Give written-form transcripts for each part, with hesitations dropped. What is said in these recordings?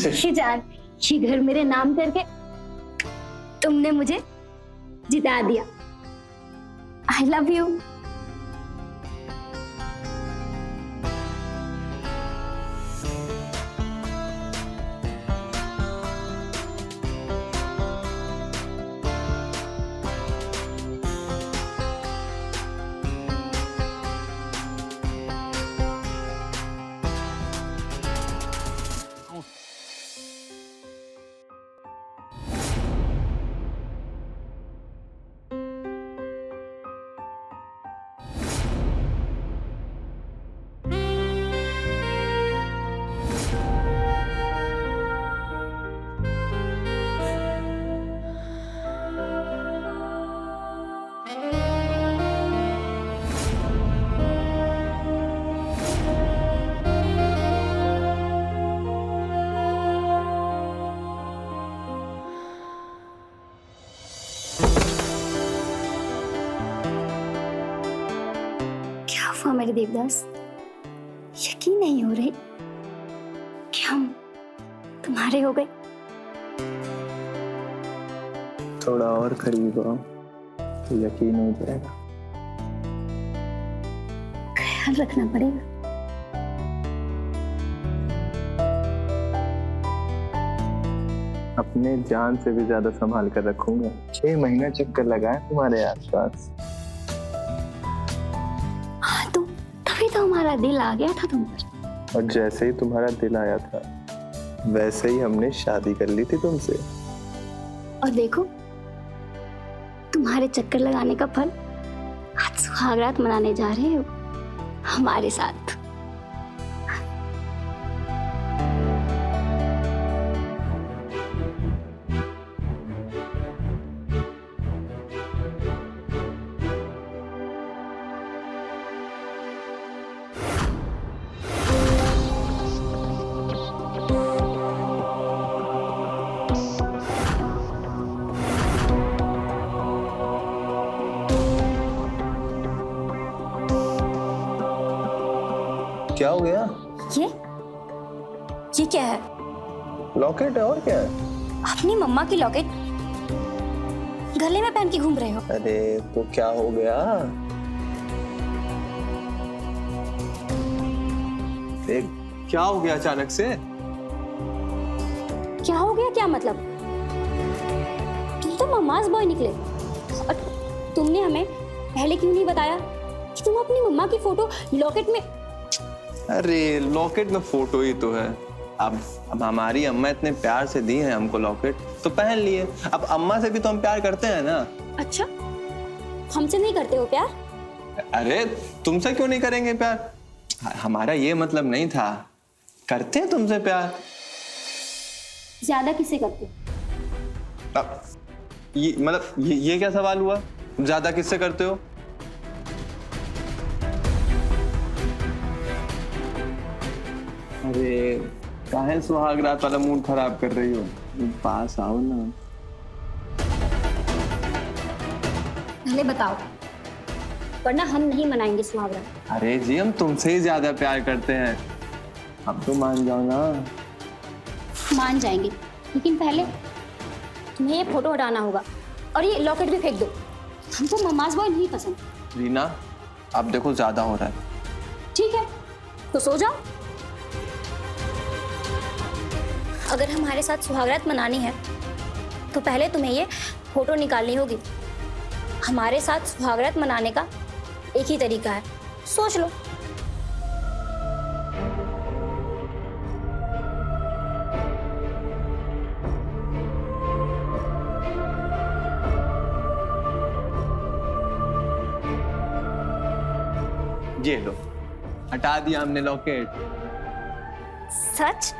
खुशी जान, ये घर मेरे नाम करके तुमने मुझे जिता दिया। I love you. क्या हुआ मेरे देवदास? यकीन नहीं हो रही कि हम तुम्हारे हो गए। थोड़ा और करीब आओ तो यकीन हो जाएगा। ख्याल रखना पड़ेगा। अपने जान से भी ज्यादा संभाल कर रखूंगा। 6 महीना चक्कर लगाए तुम्हारे आसपास। हाँ तो तभी तो हमारा दिल आ गया था तुम पर। और जैसे ही तुम्हारा दिल आया था वैसे ही हमने शादी कर ली थी तुमसे। और देखो तुम्हारे चक्कर लगाने का फल, आज सुहागरात मनाने जा रहे हो हमारे साथ। क्या हो गया? ये क्या है? लॉकेट है और क्या है? अपनी मम्मा की लॉकेट गले में पहन के घूम रहे हो। अरे तो क्या हो गया? देख क्या हो गया अचानक से? क्या हो गया? क्या मतलब? तुम तो मम्मास बॉय निकले और तुमने हमें पहले क्यों नहीं बताया कि तुम अपनी मम्मा की फोटो लॉकेट में। अरे लॉकेट में फोटो ही तो है। अब हमारी अम्मा इतने प्यार से दी है हमको लॉकेट तो पहन लिए। अब अम्मा से भी तो हम प्यार करते हैं ना। अच्छा, हमसे नहीं करते हो प्यार? अरे तुमसे क्यों नहीं करेंगे प्यार? हमारा ये मतलब नहीं था। करते हैं तुमसे प्यार। ज्यादा किसे करते हो? अब ये मतलब ये क्या सवाल हुआ? ज्यादा किससे करते हो? अरे काहे सुहागरात वाला मूड खराब कर रही हो? पास आओ ना। पहले बताओ, वरना हम नहीं मनाएंगे सुहागरात। अरे जी हम तुमसे ही ज्यादा प्यार करते हैं। अब तो मान जाओ ना। मान जाएंगे, लेकिन पहले तुम्हें ये फोटो हटाना होगा और ये लॉकेट भी फेंक दो। हमको मम्मास बॉय नहीं पसंद। रीना अब देखो ज्यादा हो रहा है। ठीक है तो सो जाओ। अगर हमारे साथ सुहागरात मनानी है तो पहले तुम्हें ये फोटो निकालनी होगी। हमारे साथ सुहागरात मनाने का एक ही तरीका है, सोच लो। ये लो, हटा दिया हमने लॉकेट। सच?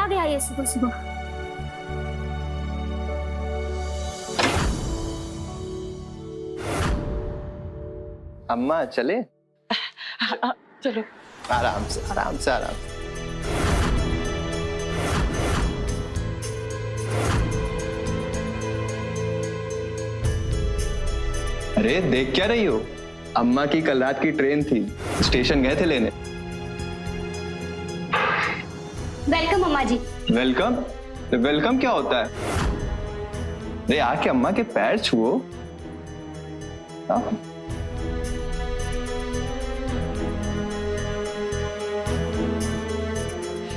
दे आई है सुबह सुबह। अम्मा चले? चलो। आराम से आराम से आराम से। अरे देख क्या रही हो? अम्मा की कल रात की ट्रेन थी, स्टेशन गए थे लेने। वेलकम अम्मा जी। वेलकम? वेलकम क्या होता है? अरे आके अम्मा के पैर छुओ। हाँ।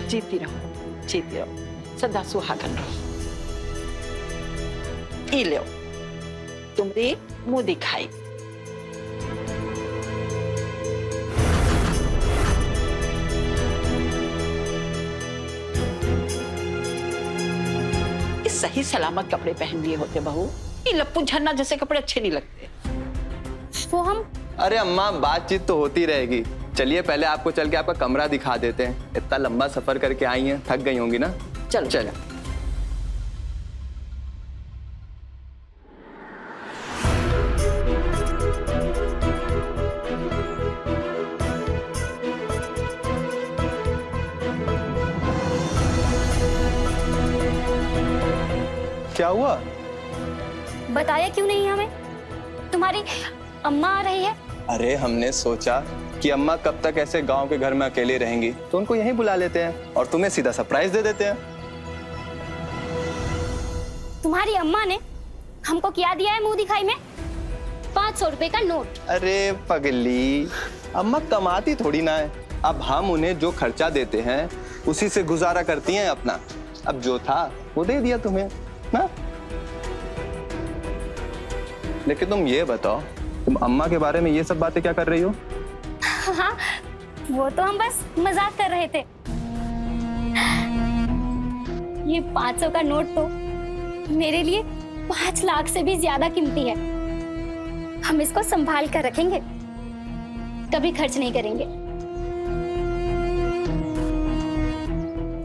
जीती रहो सदा सुहागन रहो। ई लो तुमरी मुंह दिखाई। इस सही सलामत कपड़े पहन लिए होते बहू, ये लप्पू झन्ना जैसे कपड़े अच्छे नहीं लगते। वो हम अरे अम्मा बातचीत तो होती रहेगी, चलिए पहले आपको चल के आपका कमरा दिखा देते हैं। इतना लंबा सफर करके आई हैं, थक गई होंगी ना। चलो चलो। क्या हुआ? बताया क्यों नहीं हमें? तुम्हारी अम्मा आ रही है। अरे हमने सोचा कि अम्मा कब तक ऐसे गांव के घर में अकेले रहेंगी, तो उनको यहीं बुला लेते हैं और तुम्हें सीधा सरप्राइज दे देते हैं। तुम्हारी अम्मा ने हमको क्या दिया है मुंह दिखाई में? 500 रुपए का नोट। अरे पगली, अम्मा कमाती थोड़ी ना है। अब हम उन्हें जो खर्चा देते हैं उसी से गुजारा करती हैं अपना। अब जो था वो दे दिया तुम्हें ना। लेकिन तुम ये बताओ, तुम अम्मा के बारे में ये सब बातें क्या कर रही हो? हाँ, वो तो हम बस मजाक कर रहे थे। ये 500 का नोट तो मेरे लिए 5 लाख से भी ज्यादा कीमती है। हम इसको संभाल कर रखेंगे, कभी खर्च नहीं करेंगे।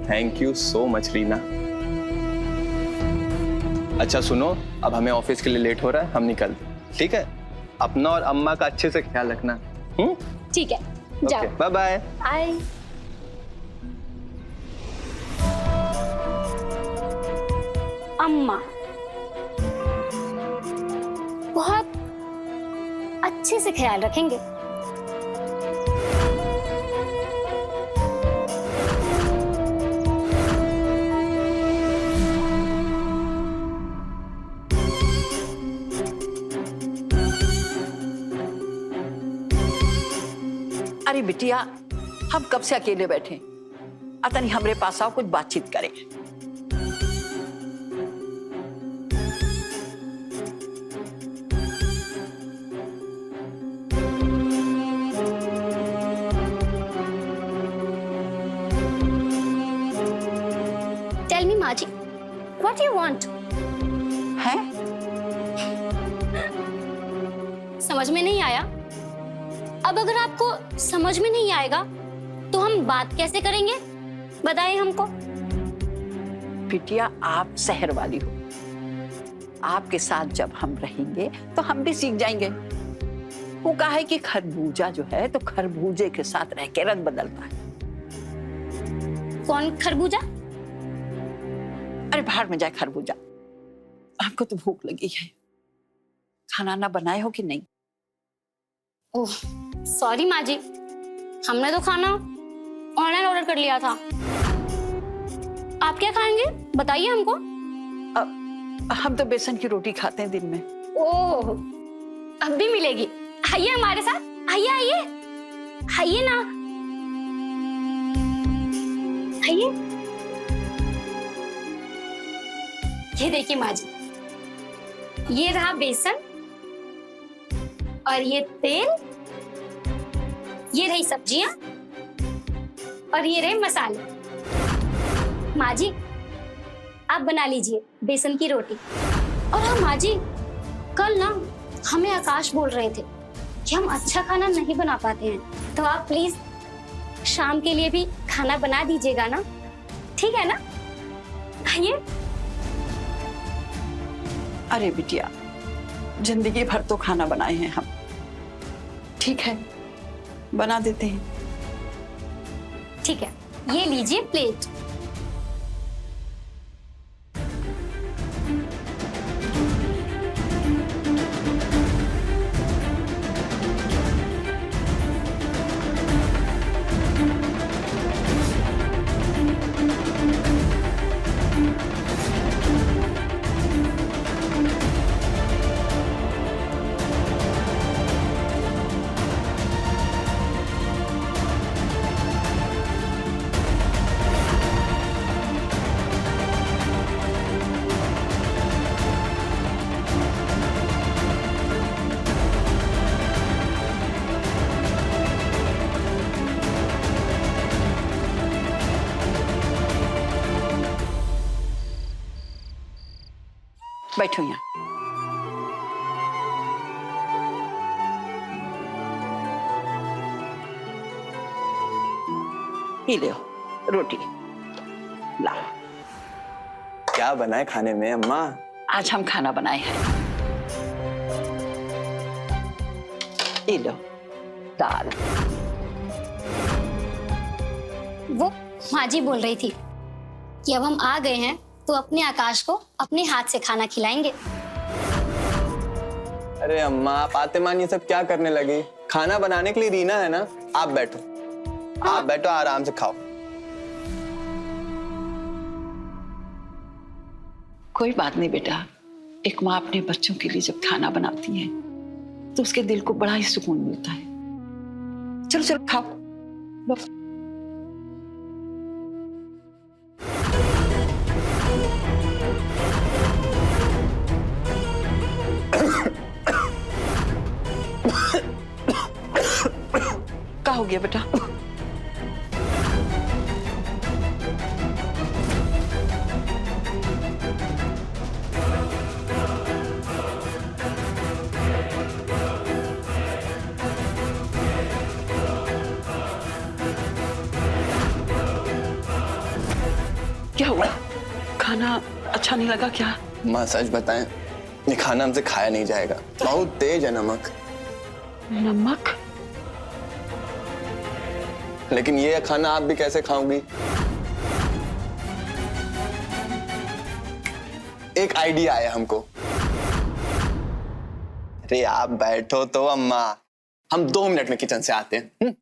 Thank you so much Reena. अच्छा सुनो, अब हमें ऑफिस के लिए लेट हो रहा है, हम निकलते हैं, ठीक है? अपना और अम्मा का अच्छे से ख्याल रखना। ठीक है, जाओ। Bye bye. बाय। अम्मा बहुत अच्छे से ख्याल रखेंगे। अरे बिटिया, हम कब से अकेले बैठे, अतः नहीं हमरे पास आओ, कुछ बातचीत करें। टेल मी माँ जी, व्हाट यू वांट? हैं? समझ में नहीं आया? अब अगर आपको समझ में नहीं आएगा तो हम बात कैसे करेंगे? बताइए हमको। बिटिया, आप शहर वाली हो, आपके साथ जब हम रहेंगे तो हम भी सीख जाएंगे। वो कहा है कि खरबूजा जो है तो खरबूजे के साथ रह के रंग बदलता है। कौन खरबूजा? अरे बाहर में जाए खरबूजा। आपको तो भूख लगी है, खाना ना बनाए हो कि नहीं? ओह सॉरी माँ जी, हमने तो खाना ऑनलाइन ऑर्डर कर लिया था। आप क्या खाएंगे बताइए हमको। हम तो बेसन की रोटी खाते हैं दिन में। ओह अब भी मिलेगी, आइए हमारे साथ, आइए आइए आइए ना, आइए। ये देखिए माँ जी, ये रहा बेसन और ये तेल, ये रही सब्जियां और ये रहे मसाले। माँ जी आप बना लीजिए बेसन की रोटी। और हाँ माँ जी, कल ना हमें आकाश बोल रहे थे कि हम अच्छा खाना नहीं बना पाते हैं, तो आप प्लीज शाम के लिए भी खाना बना दीजिएगा ना, ठीक है ना? आइए। अरे बिटिया, जिंदगी भर तो खाना बनाए हैं हम, ठीक है बना देते हैं। ठीक है, ये लीजिए प्लेट। बैठो यहाँ। ये ले रोटी ला। क्या बनाए खाने में अम्मा? आज हम खाना बनाए हैं, ये लो दाल। वो माँ जी बोल रही थी कि अब हम आ गए हैं तो अपने आकाश को अपने हाथ से खाना खिलाएंगे। अरे अम्मा, आप आतेमान ये सब क्या करने लगी? खाना बनाने के लिए रीना है ना। आप बैठो, आप बैठो, आराम से खाओ। कोई बात नहीं बेटा, एक माँ अपने बच्चों के लिए जब खाना बनाती है तो उसके दिल को बड़ा ही सुकून मिलता है। चलो चलो खाओ। लो। क्या हो गया बेटा? क्या हुआ? खाना अच्छा नहीं लगा क्या? माँ सच बताएं, ये खाना हमसे खाया नहीं जाएगा, बहुत तेज है नमक। नमक? लेकिन ये खाना आप भी कैसे खाओगी? एक आइडिया आया हमको। अरे आप बैठो तो अम्मा, हम 2 मिनट में किचन से आते हैं।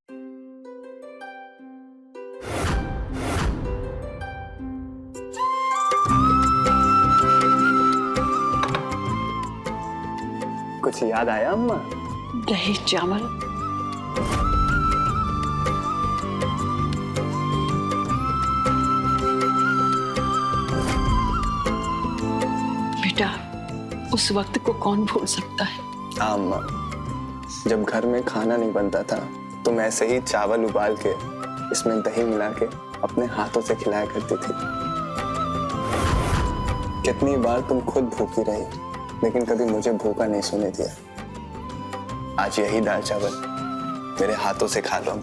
कुछ याद आया अम्मा? दही चावल। बेटा, उस वक्त को कौन भूल सकता है? अम्मा, जब घर में खाना नहीं बनता था तुम ऐसे ही चावल उबाल के इसमें दही मिला के अपने हाथों से खिलाया करती थी। कितनी बार तुम खुद भूखी रही, लेकिन कभी मुझे भूखा नहीं सोने दिया। आज यही दाल चावल मेरे हाथों से खा लो।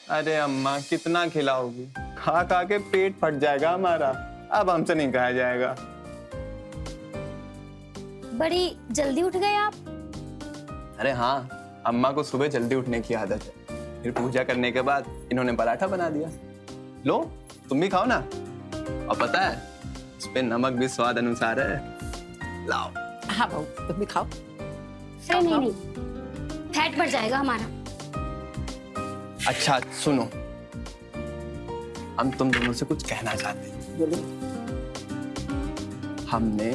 अरे अम्मा, कितना खिलाओगी? खा खा के पेट फट जाएगा हमारा, अब हमसे नहीं खाया जाएगा। बड़ी जल्दी उठ गए आप। अरे हाँ, अम्मा को सुबह जल्दी उठने की आदत है। फिर पूजा करने के बाद इन्होंने पराठा बना दिया। लो तुम भी खाओ ना। और पता है इस पे नमक भी स्वाद अनुसार है। लाओ। हाँ बहू, तुम भी खाओ। अरे नहीं नहीं, फैट बढ़ जाएगा हमारा। अच्छा सुनो, हम तुम दोनों से कुछ कहना चाहते हैं। बोलो। हमने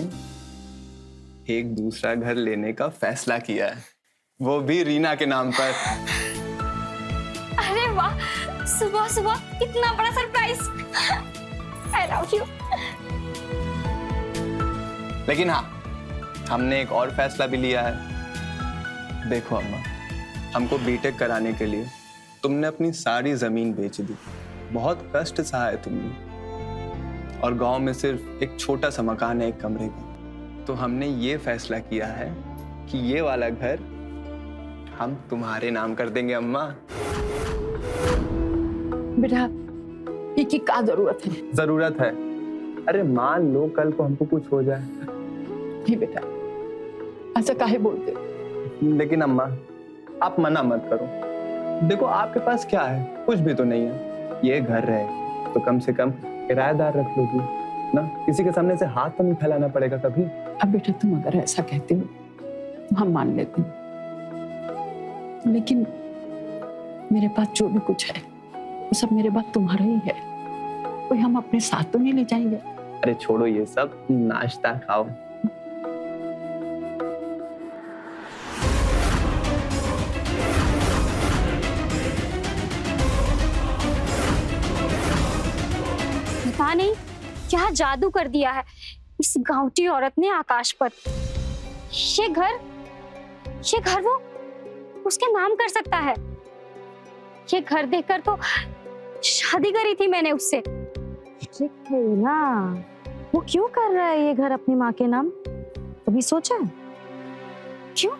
एक दूसरा घर लेने का फैसला किया है, वो भी रीना के नाम पर। अरे वाह, सुबह सुबह इतना बड़ा सरप्राइज। I love you। लेकिन हाँ, हमने एक और फैसला भी लिया है। देखो अम्मा, हमको बीटेक कराने के लिए तुमने अपनी सारी जमीन बेच दी, बहुत कष्ट सहा है तुमने, और गांव में सिर्फ एक छोटा सा मकान है 1 कमरे का। तो हमने ये फैसला किया है कि ये वाला घर हम तुम्हारे नाम कर देंगे अम्मा। बेटा की क्या जरूरत है? जरूरत है, अरे मान लो कल को हमको कुछ हो जाए। नहीं बेटा, ऐसा काहे बोलते हो? लेकिन अम्मा आप मना मत करो, देखो आपके पास क्या है, कुछ भी तो नहीं है। ये घर है तो कम से कम किराएदार रख लोगी ना, किसी के सामने से हाथ तो नहीं फैलाना पड़ेगा कभी। अब बेटा तुम अगर ऐसा कहते हो तो हम मान लेते हैं, लेकिन मेरे पास जो भी कुछ है वो सब मेरे पास तुम्हारा ही है, कोई हम अपने साथ तो नहीं ले जाएंगे। अरे छोड़ो ये सब, नाश्ता खाओ। पता नहीं क्या जादू कर दिया है इस गांवटी औरत ने आकाश पर। ये घर वो उसके नाम कर सकता है। ये घर देखकर तो शादी करी थी मैंने उससे। है ना, वो क्यों कर रहा है ये घर अपनी माँ के नाम? कभी सोचा है? क्यों?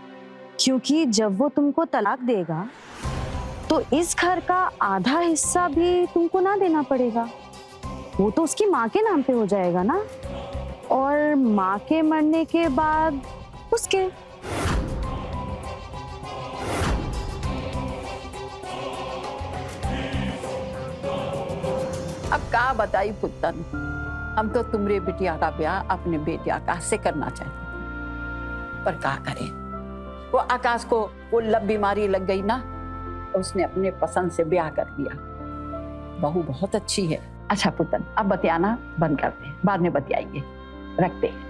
क्योंकि जब वो तुमको तलाक देगा तो इस घर का आधा हिस्सा भी तुमको ना देना पड़ेगा, वो तो उसकी माँ के नाम पे हो जाएगा ना, और माँ के मरने के बाद उसके। अब का बताई पुत्तन, हम तो तुम्हारे बिटिया का ब्याह अपने बेटे आकाश से करना चाहते हैं, पर क्या करें, वो आकाश को वो लब बीमारी लग गई ना, उसने अपने पसंद से ब्याह कर दिया। बहू बहुत अच्छी है। अच्छा पुत्तन, अब बतियाना बंद करते हैं, बाद में बतियाएंगे, रखते हैं।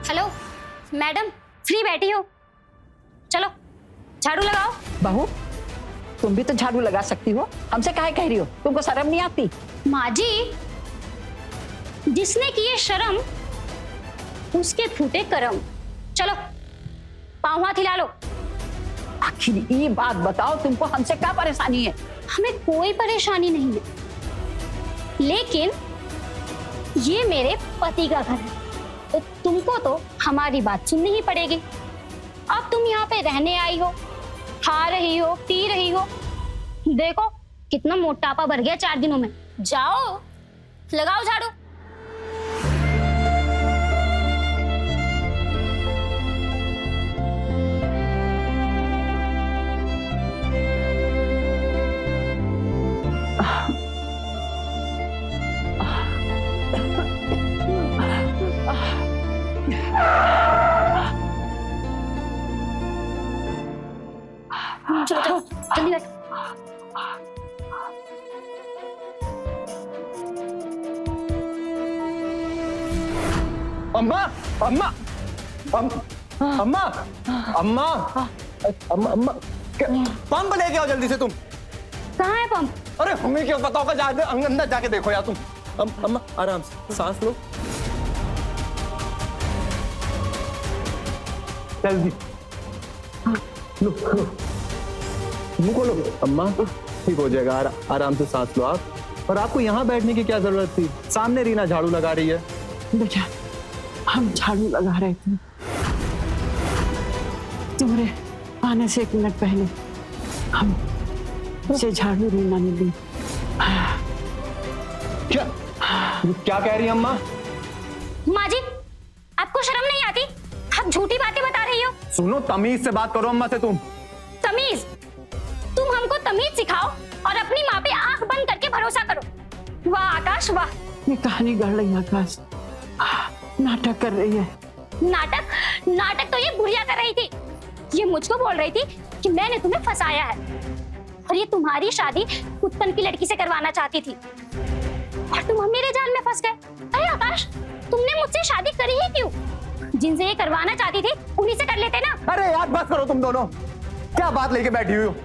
हेलो मैडम, फ्री बैठी हो? चलो झाड़ू लगाओ। बहू तुम भी तो झाड़ू लगा सकती हो, हमसे काहे कह रही हो? तुमको शर्म नहीं आती? माँ जी, जिसने किए शर्म उसके फूटे करम। चलो पाँव हाथ हिला लो। आखिर ये बात बताओ, तुमको हमसे क्या परेशानी है? हमें कोई परेशानी नहीं है, लेकिन ये मेरे पति का घर है, तो तुमको तो हमारी बात सुननी ही पड़ेगी। अब तुम यहाँ पे रहने आई हो, खा रही हो, पी रही हो, देखो कितना मोटापा बढ़ गया 4 दिनों में। जाओ लगाओ झाड़ू। चलो चलो जल्दी बैठ। अम्मा अम्मा अम्मा अम्मा अम्मा अम्मा पंप लेके आओ जल्दी से तुम। कहाँ है पंप? अरे हमें क्या पता होगा, जाके अंदर जाके देखो यार तुम। अम्मा आराम से सांस लो, जल्दी लो लो, मुंह खोलो। अम्मा ठीक हो जाएगा, आराम से सांस लो आप। और आपको यहाँ बैठने की क्या जरूरत थी? सामने रीना झाड़ू लगा रही है। बेटा हम झाड़ू लगा रहे थे, तुम्हारे आने से 1 मिनट पहले हम से झाड़ू रीना ने ली। क्या कह रही है अम्मा? माँ जी, आपको शर्म नहीं आती? आप झूठी बातें बता रही हो। सुनो, तमीज से बात करो अम्मा से तुम। तमीज? तुम हमको तमीज सिखाओ और अपनी माँ पे आंख बंद करके भरोसा करो। वाह आकाश वाह। ये कहानी गढ़ रही आकाश, नाटक कर रही है। नाटक? नाटक तो ये बुढ़िया कर रही थी। ये मुझको बोल रही थी कि मैंने तुम्हें फंसाया है और ये तुम्हारी शादी उत्पन्न की लड़की से करवाना चाहती थी, और तुम मेरे जाल में फंस गए। अरे आकाश, तुमने मुझसे शादी करी ही क्यों? जिनसे ये करवाना चाहती थी उन्हीं से कर लेते ना। अरे यार बस करो तुम दोनों, क्या बात लेके बैठी हुई हो?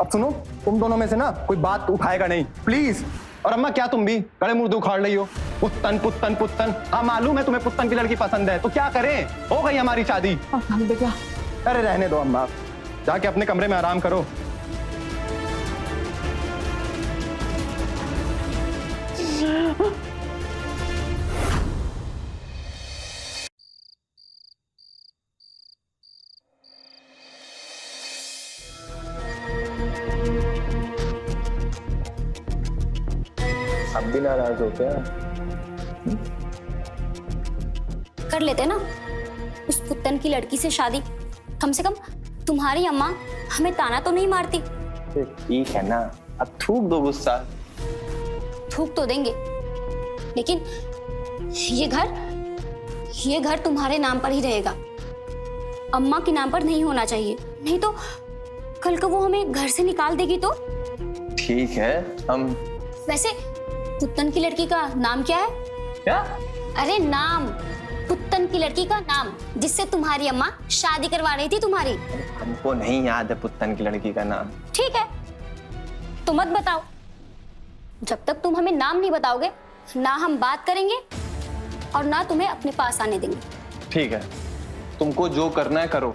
अब सुनो, तुम दोनों में से ना कोई बात उठाएगा नहीं, प्लीज। और अम्मा क्या तुम भी गड़े मुर्दे उखाड़ रही हो? पुत्तन पुत्तन पुत्तन, हाँ मालूम है तुम्हें पुत्तन की लड़की पसंद है, तो क्या करें, हो गई हमारी शादी। हम बेटा अरे रहने दो अम्मा, जाके अपने कमरे में आराम करो। अब भी नाराज हो क्या? कर लेते ना उस पुत्तन की लड़की से शादी, कम से कम तुम्हारी अम्मा हमें ताना तो नहीं मारती। ठीक है ना, अब थूक दो गुस्सा। थूक तो देंगे, लेकिन ये घर तुम्हारे नाम पर ही रहेगा, अम्मा के नाम पर नहीं होना चाहिए, नहीं तो कल को वो हमें घर से निकाल देगी तो। ठीक है, हम वैसे पुत्तन की लड़की का नाम क्या है? क्या? अरे नाम, पुत्तन की लड़की का नाम जिससे तुम्हारी अम्मा शादी करवा रही थी तुम्हारी। हमको नहीं याद है पुत्तन की लड़की का नाम। ठीक है, तो मत बताओ। जब तक तुम हमें नाम नहीं बताओगे, ना हम बात करेंगे और ना तुम्हें अपने पास आने देंगे। ठीक है, तुमको जो करना है करो।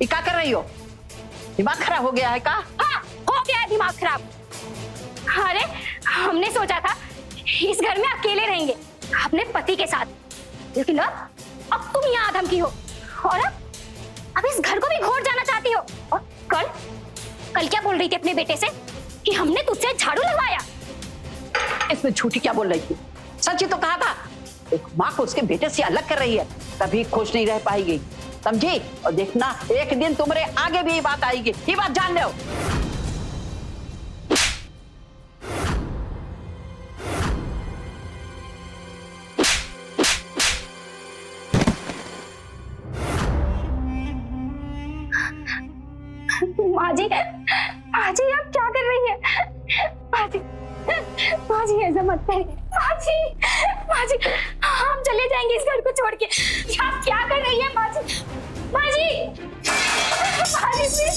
ये क्या कर रही हो? दिमाग खराब हो गया है का? हाँ, हो गया है दिमाग खराब। अरे हमने सोचा था इस घर में अकेले रहेंगे अपने पति के साथ, लेकिन अब तुम यहाँ आधम की हो और अब इस घर को भी घोट जाना चाहती हो। और कल क्या बोल रही थी अपने बेटे से कि हमने तुझसे झाड़ू लगवाया? इसमें झूठी क्या बोल रही थी? सच ही तो कहा था। एक माँ को उसके बेटे से अलग कर रही है, कभी खुश नहीं रह पाएगी, समझी? और देखना एक दिन तुम्हारे आगे भी ये बात आएगी, ये बात जान लो। माँ जी आप क्या कर रही है? माँ जी ऐसा मत करिए। माँ जी हम चले जाएंगे इस घर को छोड़ के। आप क्या कर रही है माँ जी? प्लीज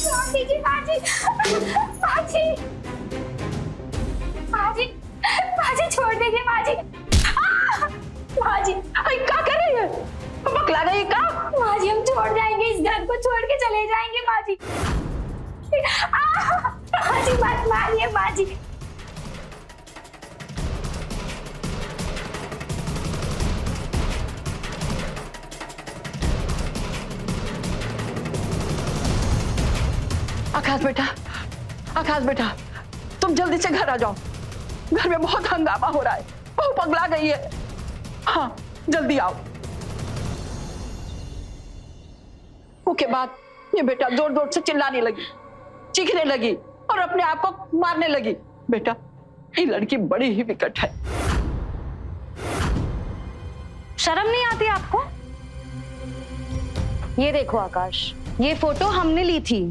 छोड़ दीजिए माँ जी। छोड़ दीजिए माँ जी। माँ जी क्या कर रही है? बकला गई का? माँ जी हम छोड़ जाएंगे इस घर को, छोड़ के चले जाएंगे माँ जी। माँ जी मत मारिए माँ जी। आकाश बेटा, तुम जल्दी से घर आ जाओ। घर में बहुत हंगामा हो रहा है, बहू पगला गई है। हाँ जल्दी आओ। उसके बाद ये बेटा जोर जोर से चिल्लाने लगी, चीखने लगी और अपने आप को मारने लगी। बेटा ये लड़की बड़ी ही विकट है। शर्म नहीं आती आपको? ये देखो आकाश, ये फोटो हमने ली थी।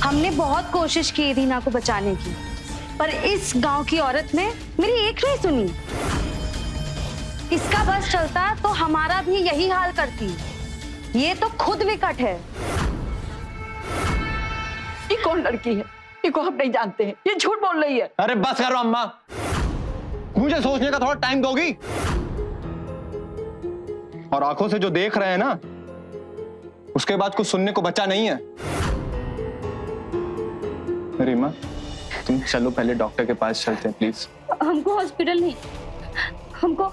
हमने बहुत कोशिश की रीना को बचाने की, पर इस गांव की औरत ने मेरी एक नहीं सुनी। इसका बस चलता तो हमारा भी यही हाल करती। ये तो खुद विकट है। ये कौन लड़की है? इनको हम नहीं जानते हैं, ये झूठ बोल रही है। अरे बस करो अम्मा, मुझे सोचने का थोड़ा टाइम दोगी? और आंखों से जो देख रहे हैं ना, उसके बाद कुछ सुनने को बचा नहीं है। रीमा, तुम चलो पहले डॉक्टर के पास चलते हैं प्लीज। हमको हॉस्पिटल नहीं, हमको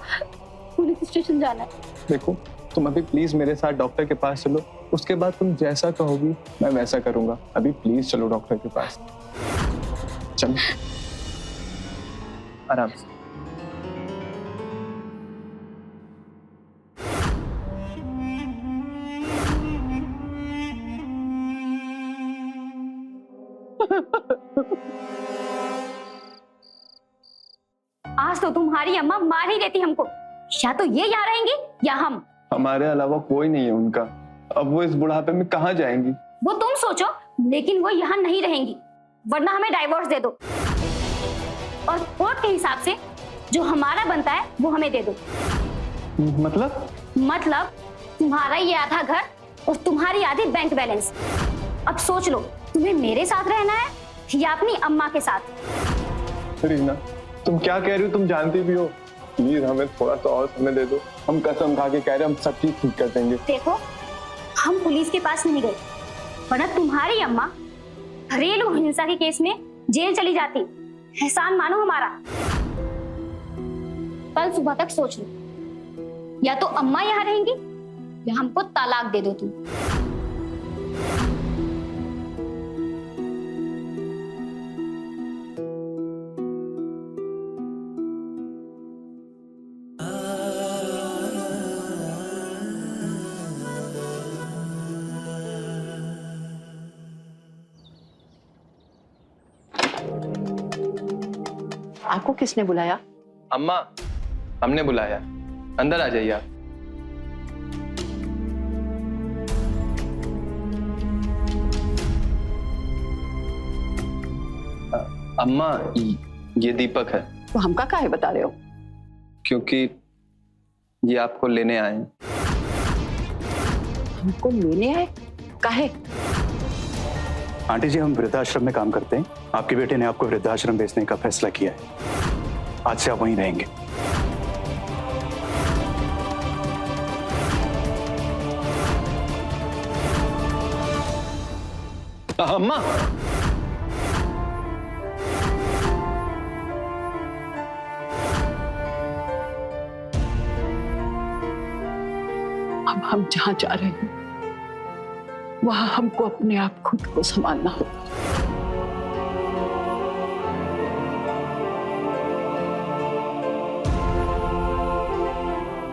पुलिस स्टेशन जाना है। देखो तुम अभी प्लीज मेरे साथ डॉक्टर के पास चलो, उसके बाद तुम जैसा कहोगी मैं वैसा करूंगा। अभी प्लीज चलो डॉक्टर के पास, चलो आराम से। आज तो तुम्हारी अम्मा मार ही देती हमको। या तो ये यहाँ रहेंगी या हम। हमारे अलावा कोई नहीं है उनका। अब वो इस बुढ़ापे में कहाँ जाएंगी? वो तुम सोचो, लेकिन वो यहाँ नहीं रहेंगी, वरना हमें डाइवोर्स दे दो और कोर्ट के हिसाब से जो हमारा बनता है वो हमें दे दो। मतलब तुम्हारा ये आधा घर और तुम्हारी आधी बैंक बैलेंस। अब सोच लो, तुम्हें मेरे साथ रहना है या अपनी अम्मा के साथ। रीना, तुम क्या कह रही हो? तुम जानती भी हो। प्लीज हमें थोड़ा सा और समय दे दो। हम कसम खा के कह रहे हैं, हम सब चीज ठीक कर देंगे। देखो, हम पुलिस के पास नहीं गए, वरना तुम्हारी अम्मा घरेलू हिंसा के केस में जेल चली जाती। एहसान मानो हमारा। कल सुबह तक सोच लो, या तो अम्मा यहाँ रहेंगी या हमको तलाक दे दो तुम। आपको किसने बुलाया? अम्मा, हमने बुलाया। अंदर आ जाइए आप। अम्मा, ये दीपक है। तो हमका काहे बता रहे हो? क्योंकि ये आपको लेने आए हैं। हमको लेने आए? काहे? आंटी जी, हम वृद्धाश्रम में काम करते हैं। आपके बेटे ने आपको वृद्धाश्रम भेजने का फैसला किया है। आज से आप वहीं रहेंगे। अम्मा, अब हम जहां जा रहे हैं वहां हमको अपने आप खुद को संभालना होगा।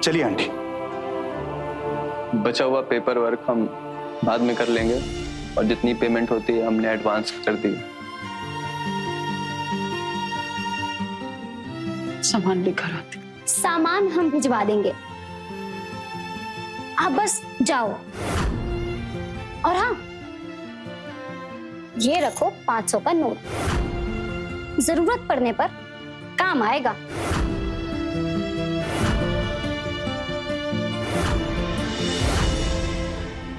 चलिए आंटी। बचा हुआ पेपर वर्क हम बाद में कर लेंगे और जितनी पेमेंट होती है हमने एडवांस कर दी। सामान लेकर आते। सामान हम भिजवा देंगे, आप बस जाओ। और हाँ, ये रखो 500 का नोट, जरूरत पड़ने पर काम आएगा।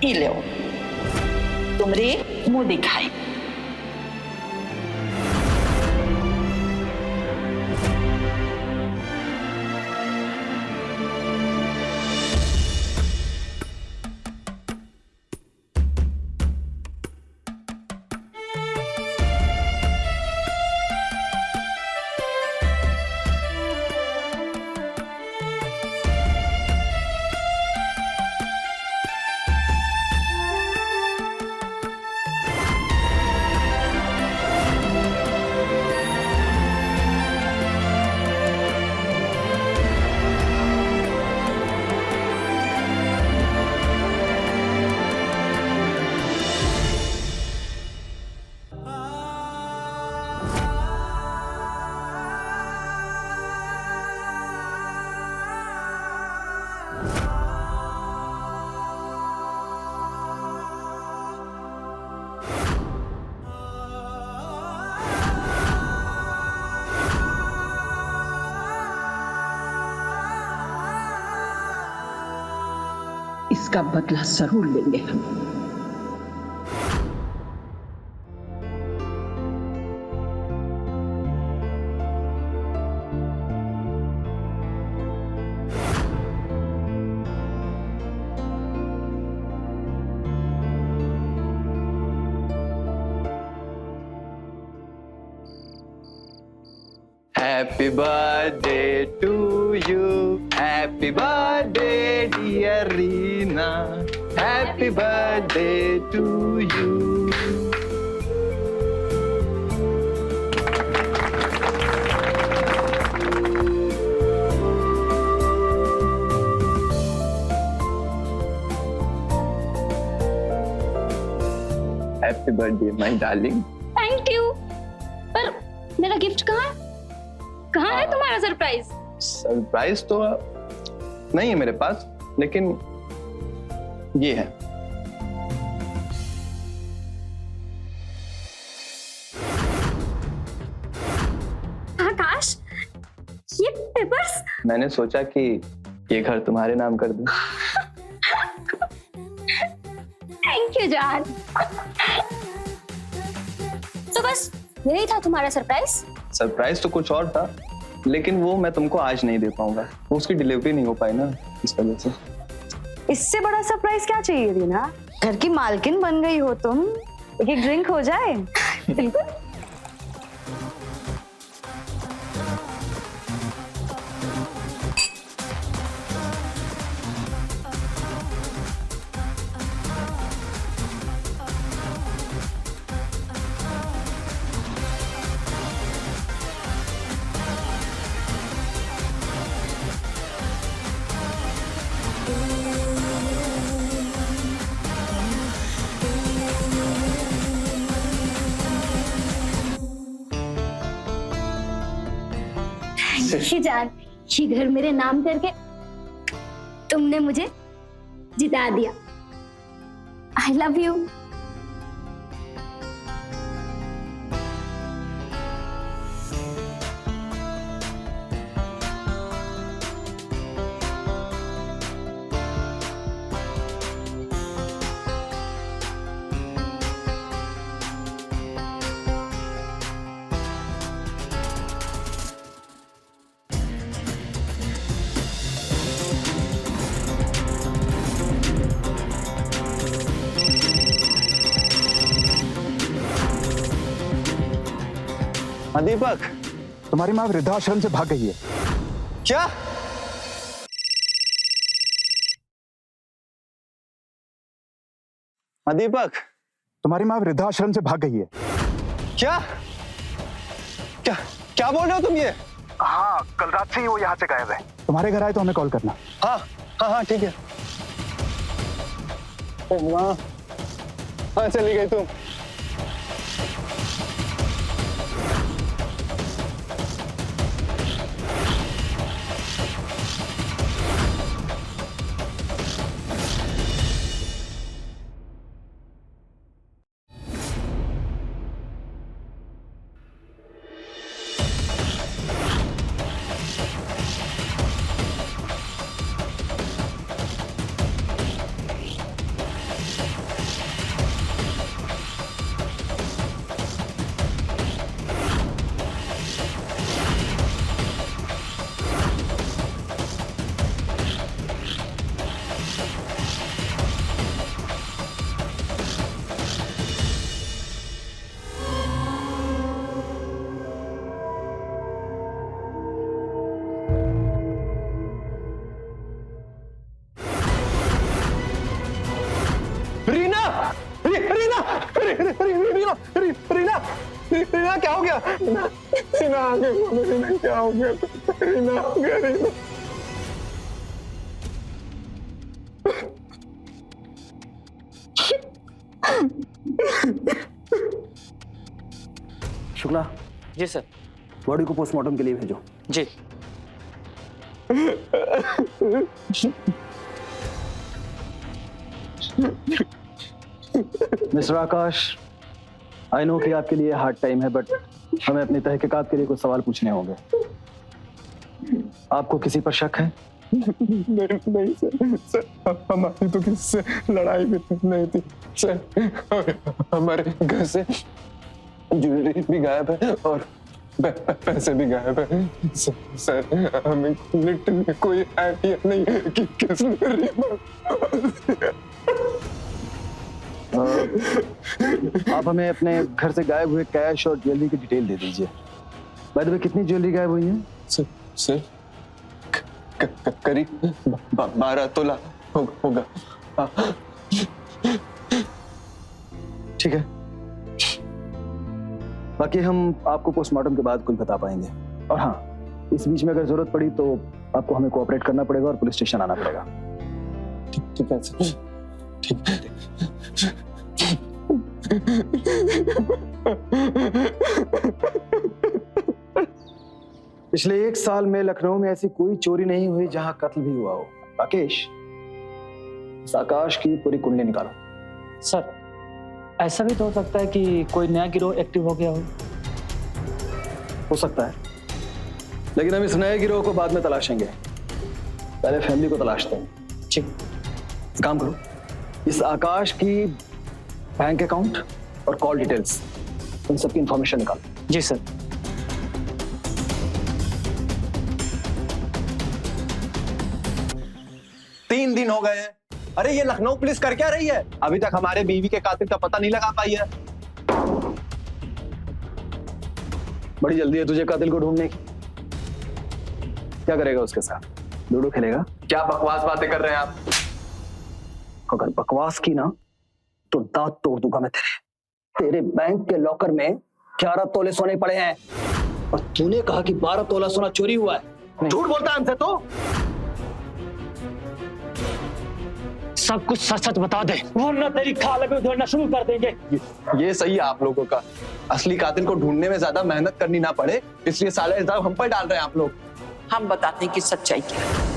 ई लो, तुमरे मुंह दिखाई। इसका बदला जरूर लेंगे हम। Happy birthday to you. Happy birthday, dear Reena. Happy birthday to you. Happy birthday, my darling. Thank you. पर मेरा गिफ्ट कहाँ है? कहाँ है तुम्हारा सरप्राइज? सरप्राइज तो नहीं है मेरे पास, लेकिन ये है। आकाश, ये पेपर्स? मैंने सोचा कि ये घर तुम्हारे नाम कर दूं। थैंक यू जान। तो बस यही था तुम्हारा सरप्राइज? सरप्राइज तो कुछ और था, लेकिन वो मैं तुमको आज नहीं दे पाऊंगा। वो उसकी डिलीवरी नहीं हो पाई ना, इस वजह से। इससे बड़ा सरप्राइज क्या चाहिए रीना? घर की मालकिन बन गई हो तुम, एक ड्रिंक हो जाए। बिल्कुल। जान, ये घर मेरे नाम करके तुमने मुझे जिता दिया। I love you. हाँ दीपक, तुम्हारी माँ वृद्धाश्रम से भाग गई है। क्या? हाँ दीपक, तुम्हारी माँ वृद्धाश्रम से भाग गई है। क्या क्या क्या बोल रहे हो तुम ये? हाँ, कल रात से ही वो यहाँ से गायब है। तुम्हारे घर आए तो हमें कॉल करना। हाँ हाँ हाँ ठीक है। माँ, हाँ चली गई तुम। रीना, रीना, रीना, रीना, रीना क्या हो गया? रीना आगे बोलो, रीना क्या हो गया? रीना हो गया, रीना। शुक्ला जी सर। बॉडी को पोस्टमार्टम के लिए भेजो। जी। मिस्टर आकाश, आई नो कि आपके लिए हार्ड टाइम है, बट हमें अपनी तहकीकात के लिए कुछ सवाल पूछने होंगे। आपको किसी पर शक है? नहीं सर, सर हमारी तो किसी से लड़ाई भी नहीं थी सर। हमारे घर से ज्वेलरी भी गायब है और पैसे भी गायब है सर। हमें लिटरली कोई आइडिया नहीं है कि किसने आप हमें अपने घर से गायब हुए कैश और ज्वेलरी की डिटेल दे दीजिए। बाय द वे, कितनी ज्वेलरी गायब हुई है? सर करीब 12 तोला होगा। ठीक है, बाकी हम आपको पोस्टमार्टम के बाद कुछ बता पाएंगे। और हाँ, इस बीच में अगर जरूरत पड़ी तो आपको हमें कोऑपरेट करना पड़ेगा और पुलिस स्टेशन आना पड़ेगा। ठीक है सर, ठीक है। पिछले 1 साल में लखनऊ में ऐसी कोई चोरी नहीं हुई जहां कत्ल भी हुआ हो। राकेश, इस आकाश की पूरी कुंडली निकालो। सर, ऐसा भी तो हो सकता है कि कोई नया गिरोह एक्टिव हो गया हो सकता है, लेकिन हम इस नए गिरोह को बाद में तलाशेंगे, पहले फैमिली को तलाशते हैं। ठीक। काम करो, इस आकाश की बैंक अकाउंट और कॉल डिटेल्स, इन सबकी इंफॉर्मेशन निकालो। जी सर। तीन दिन हो गए हैं। अरे ये लखनऊ पुलिस कर क्या रही है? अभी तक हमारे बीवी के कातिल का पता नहीं लगा पाई है। बड़ी जल्दी है तुझे कातिल को ढूंढने की। क्या करेगा उसके साथ? लूडो खेलेगा? क्या बकवास बातें कर रहे हैं आप? अगर बकवास की ना तो दांत तोड़ दूंगा मैं तेरे बैंक के लॉकर में 11 तोले सोने पड़े हैं और तूने कहा कि 12 तोला सोना चोरी हुआ है। झूठ बोलता है हमसे तो। सब कुछ सच सच बता दे, वरना तेरी खाल में उधेड़ना शुरू कर देंगे। ये सही है आप लोगों का। असली कातिल को ढूंढने में ज्यादा मेहनत करनी ना पड़े, इसलिए सारा इल्जाम हम पर डाल रहे हैं आप लोग। हम बताते हैं कि सच्चाई क्या है।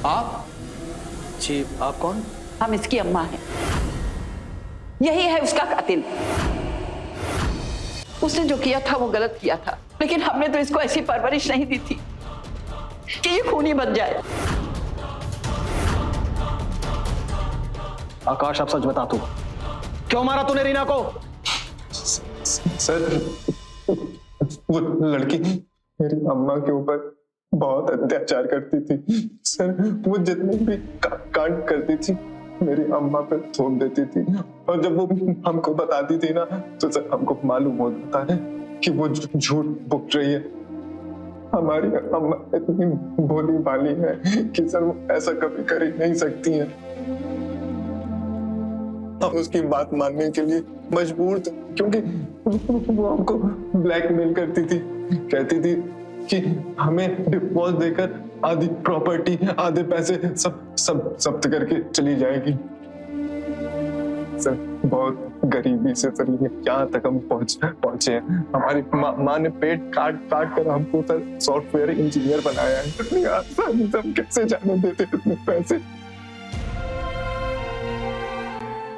आप? जी, आप कौन? हम इसकी अम्मा हैं। यही है उसका कातिल। उसने जो किया था वो गलत किया था, लेकिन हमने तो इसको ऐसी परवरिश नहीं दी थी कि ये खूनी बन जाए। आकाश, आप सच बता तू, क्यों मारा तूने रीना को? सर, वो लड़की मेरी अम्मा के ऊपर बहुत अत्याचार करती थी। सर, वो जितने भी कांड करती थी मेरी अम्मा पे थोप देती थी, और जब वो हमको बताती थी ना तो सर हमको मालूम होता है कि वो झूठ बोल रही है। हमारी अम्मा इतनी भोली भाली है कि सर वो ऐसा कभी कर ही नहीं सकती है। हम उसकी बात मानने के लिए मजबूर थे, क्योंकि वो हमको ब्लैकमेल करती थी, कहती थी कि हमें डिवोर्स देकर आधी प्रॉपर्टी, आधे पैसे सब जब्त करके चली जाएगी। सर, बहुत गरीबी से सर यहाँ तक हम पहुंचे हैं। हमारी माँ ने पेट काट कर हमको सर सॉफ्टवेयर इंजीनियर बनाया है। इतनी आसानी से हम कैसे जाने देते इतने पैसे?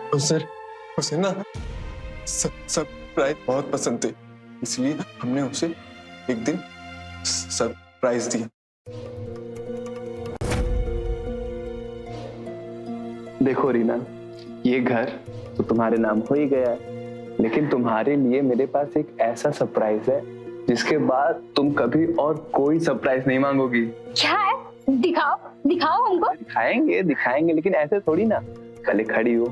और सर, उसे ना सरप्राइज बहुत पसंद थे, इसलिए हमने उसे एक दिन सरप्राइज दिया। देखो रीना, ये घर तो तुम्हारे नाम हो ही गया है, लेकिन तुम्हारे लिए मेरे पास एक ऐसा सरप्राइज है जिसके बाद तुम कभी और कोई सरप्राइज नहीं मांगोगी। क्या है? दिखाओ दिखाओ हमको। दिखाएंगे, लेकिन ऐसे थोड़ी ना। पहले खड़ी हो,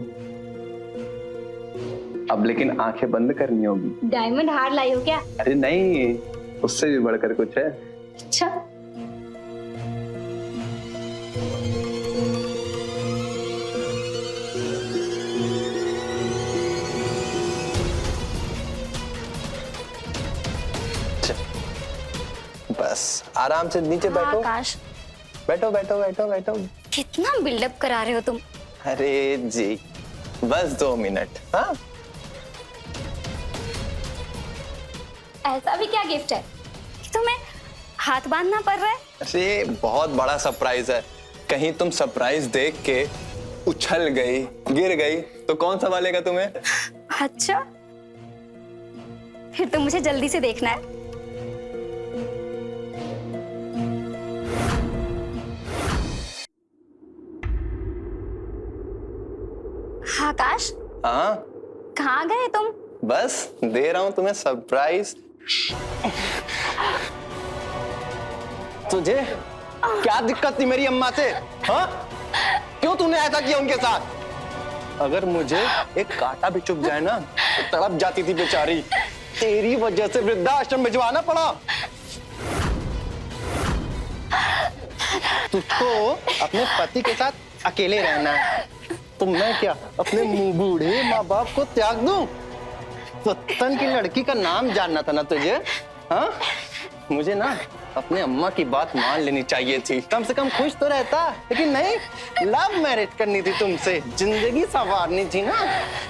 अब लेकिन आंखें बंद करनी होगी। डायमंड हार लाई हो क्या? अरे नहीं, उससे भी बढ़कर कुछ है। अच्छा, बस आराम से नीचे बैठो। आकाश, बैठो बैठो बैठो बैठो। कितना बिल्डअप करा रहे हो तुम। अरे जी, बस 2 मिनट। हाँ, ऐसा भी क्या गिफ्ट है कि तुम्हें हाथ बांधना पड़ रहा है? ये बहुत बड़ा सरप्राइज है। कहीं तुम सरप्राइज देख के उछल गई, गिर गई तो कौन संभालेगा तुम्हें? अच्छा, फिर तो मुझे जल्दी से देखना है। आकाश, हाँ, कहाँ गए तुम? बस दे रहा हूं तुम्हें सरप्राइज। तुझे क्या दिक्कत थी मेरी अम्मा से? हाँ, क्यों तूने ऐसा किया उनके साथ? अगर मुझे एक कांटा भी चुभ जाए ना तो तड़प जाती थी बेचारी। तेरी वजह से वृद्धाश्रम भिजवाना पड़ा। तुझको अपने पति के साथ अकेले रहना है, तो मैं क्या अपने बूढ़े माँ बाप को त्याग दूं? वतन की लड़की का नाम जानना था ना तुझे? हाँ, मुझे ना अपने अम्मा की बात मान लेनी चाहिए थी, कम से कम खुश तो रहता। लेकिन नहीं, लव मैरिज करनी थी तुमसे, जिंदगी संवारनी थी ना।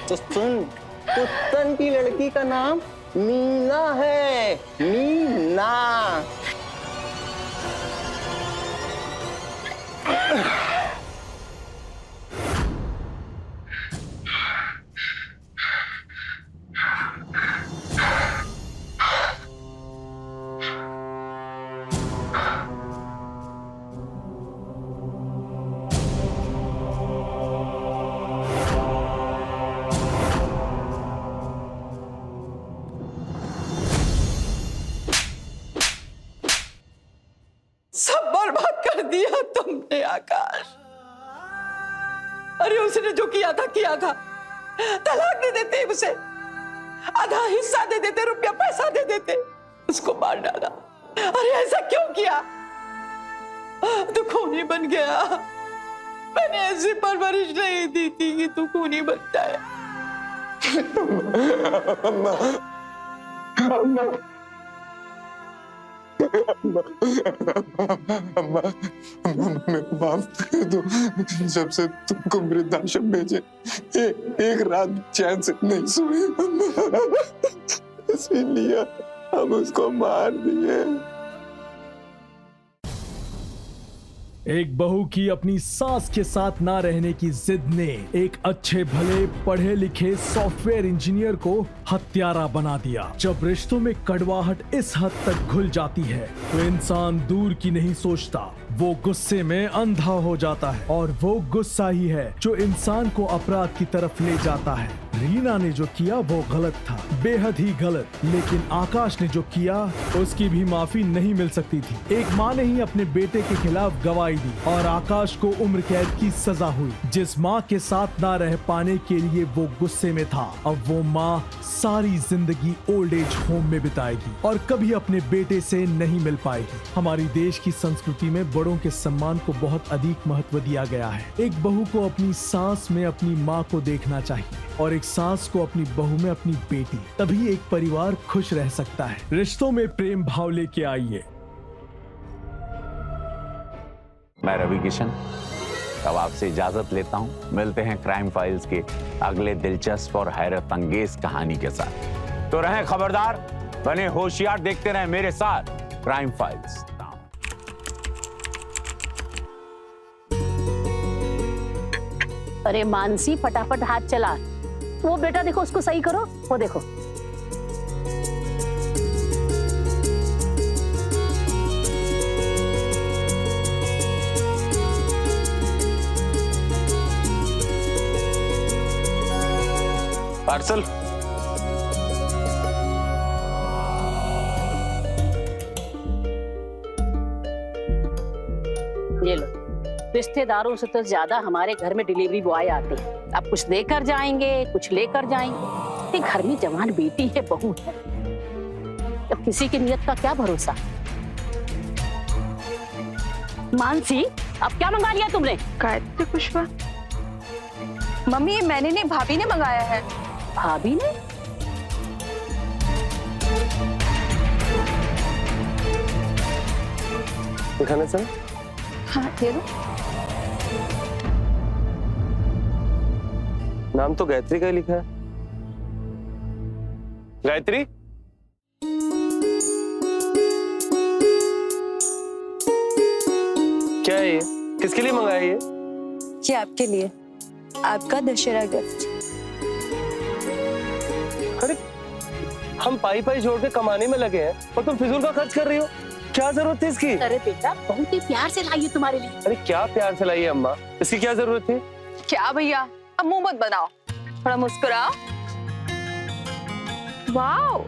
तो सुन, पुत्तन की लड़की का नाम मीना है, मीना। सब बर्बाद कर दिया तुमने आकाश। अरे उसने जो किया था, तलाक दे देते उसे, आधा हिस्सा दे देते, रुपया पैसा दे देते, उसको मार डाला। अरे ऐसा क्यों किया? तू खूनी बन गया। मैंने ऐसी परवरिश नहीं दी थी कि तू खूनी बन जाए। अम्मा, मेरे माफ कर दो। जब से तुमको वृद्धाश्रम भेजे, एक रात चैन से नहीं सोए अम्मा, इसीलिए हम उसको मार दिए। एक बहू की अपनी सास के साथ ना रहने की जिद ने एक अच्छे भले पढ़े लिखे सॉफ्टवेयर इंजीनियर को हत्यारा बना दिया। जब रिश्तों में कड़वाहट इस हद तक घुल जाती है तो इंसान दूर की नहीं सोचता, वो गुस्से में अंधा हो जाता है। और वो गुस्सा ही है जो इंसान को अपराध की तरफ ले जाता है। रीना ने जो किया वो गलत था, बेहद ही गलत। लेकिन आकाश ने जो किया उसकी भी माफी नहीं मिल सकती थी। एक माँ ने ही अपने बेटे के खिलाफ गवाही दी और आकाश को उम्र कैद की सजा हुई। जिस माँ के साथ ना रह पाने के लिए वो गुस्से में था, अब वो माँ सारी जिंदगी ओल्ड एज होम में बिताएगी और कभी अपने बेटे से नहीं मिल पाएगी। हमारी देश की संस्कृति में बड़ों के सम्मान को बहुत अधिक महत्व दिया गया है। एक बहू को अपनी सास में अपनी माँ को देखना चाहिए और एक सास को अपनी बहू में अपनी बेटी, तभी एक परिवार खुश रह सकता है। रिश्तों में प्रेम भाव लेके आइए। मैं रवि किशन अब आपसे इजाजत लेता हूं। मिलते हैं क्राइम फाइल्स के अगले दिलचस्प और हैरत अंगेज कहानी के साथ। तो रहें खबरदार, बने होशियार, देखते रहें मेरे साथ क्राइम फाइल्स। अरे मानसी, फटाफट हाथ चला। वो बेटा देखो, उसको सही करो। वो देखो, पार्सल। ये लो। रिश्तेदारों से तो ज्यादा हमारे घर में डिलीवरी बॉय आते हैं। अब कुछ देकर जाएंगे, कुछ लेकर जाएंगे। घर में जवान बेटी है, बहू है, अब किसी की नियत का क्या भरोसा। मानसी, अब क्या मंगा लिया तुमने? गायत्री पुष्पा। मम्मी, ये मैंने नहीं, भाभी ने मंगाया है। भाभी ने? दिखाना सर। हाँ, दे दो। नाम तो गायत्री का ही लिखा है। गायत्री, क्या है ये? किसके लिए मंगाया ये आपके लिए, आपका दशहरा गिफ्ट। अरे हम पाई पाई जोड़ के कमाने में लगे हैं और तुम फिजूल का खर्च कर रही हो। क्या जरूरत थी इसकी? अरे बेटा, बहुत ही प्यार से लाई है तुम्हारे लिए। अरे क्या प्यार से लाई है अम्मा, इसकी क्या जरूरत थी? क्या भैया, अब मुंह मत बनाओ, थोड़ा मुस्कुराओ। वाओ,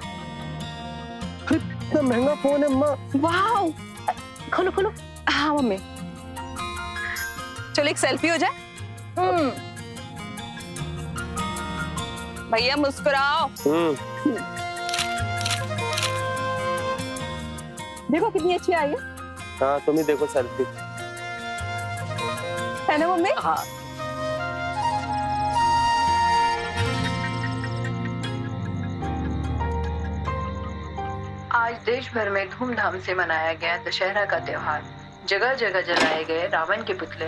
इतना महंगा फोन है अम्मा। वाओ। खोलो खोलो। हाँ मम्मी, चलो एक सेल्फी हो जाए। भैया मुस्कुराओ। देखो कितनी अच्छी आई है। हाँ, तुम ही देखो सेल्फी। है ना मम्मी? हाँ। आज देश भर में धूमधाम से मनाया गया दशहरा का त्योहार। जगह जगह जलाए गए रावण के पुतले।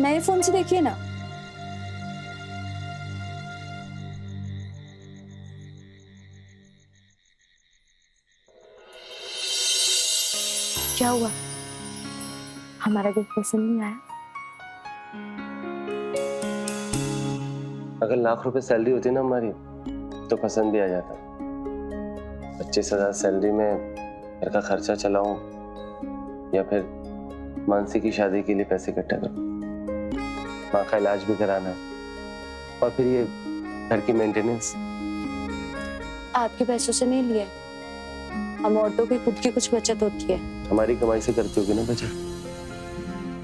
नए फोन से देखिए ना। क्या हुआ? हमारा गिफ्ट पसंद नहीं आया? अगर लाख रुपए सैलरी होती ना हमारी तो पसंद भी आ जाता। 25,000 सैलरी में घर का खर्चा चलाऊं या फिर मानसी की शादी के लिए पैसे इकट्ठा करूं, माँ का इलाज भी कराना और फिर ये घर की मेंटेनेंस। आपके पैसों से नहीं लिए, हम औरतों की खुद की कुछ बचत होती है। हमारी कमाई से करती होगी ना बचत,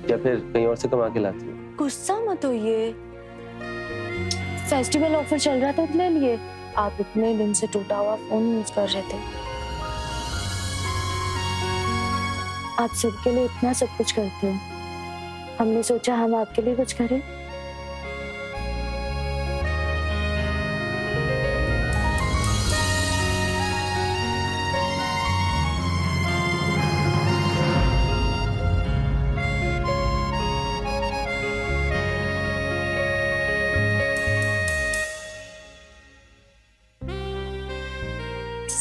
या फिर कहीं और से कमा के लाती हो? गुस्सा मत होइए, फेस्टिवल ऑफर चल रहा था इसलिए लिए। आप इतने दिन से टूटा हुआ फोन यूज कर रहे थे। आप सबके लिए इतना सब कुछ करते हो, हमने सोचा हम आपके लिए कुछ करें।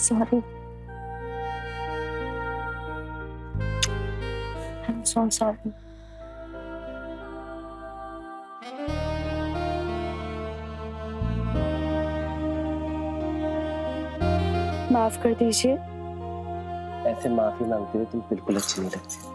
Sorry. I'm so sorry. माफ कर दीजिए। ऐसे माफी मांगते हुए तुम बिल्कुल अच्छी नहीं लगती।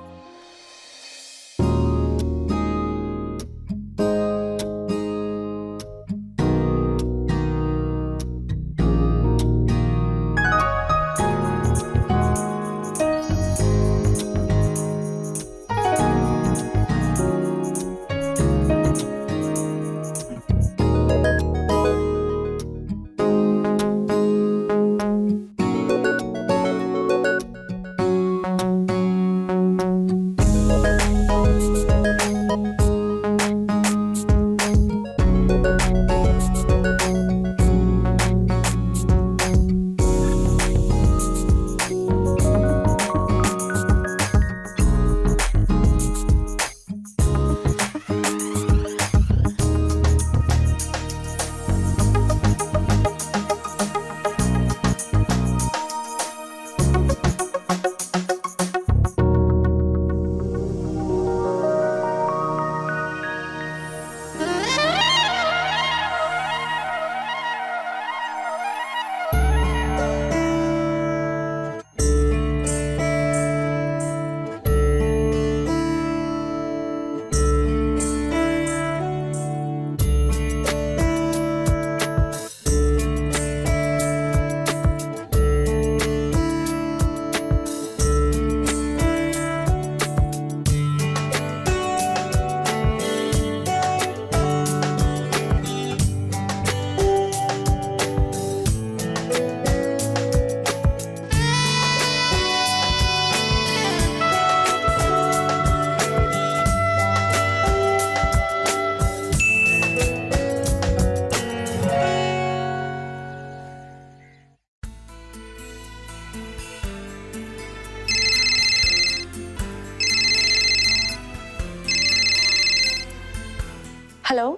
हेलो।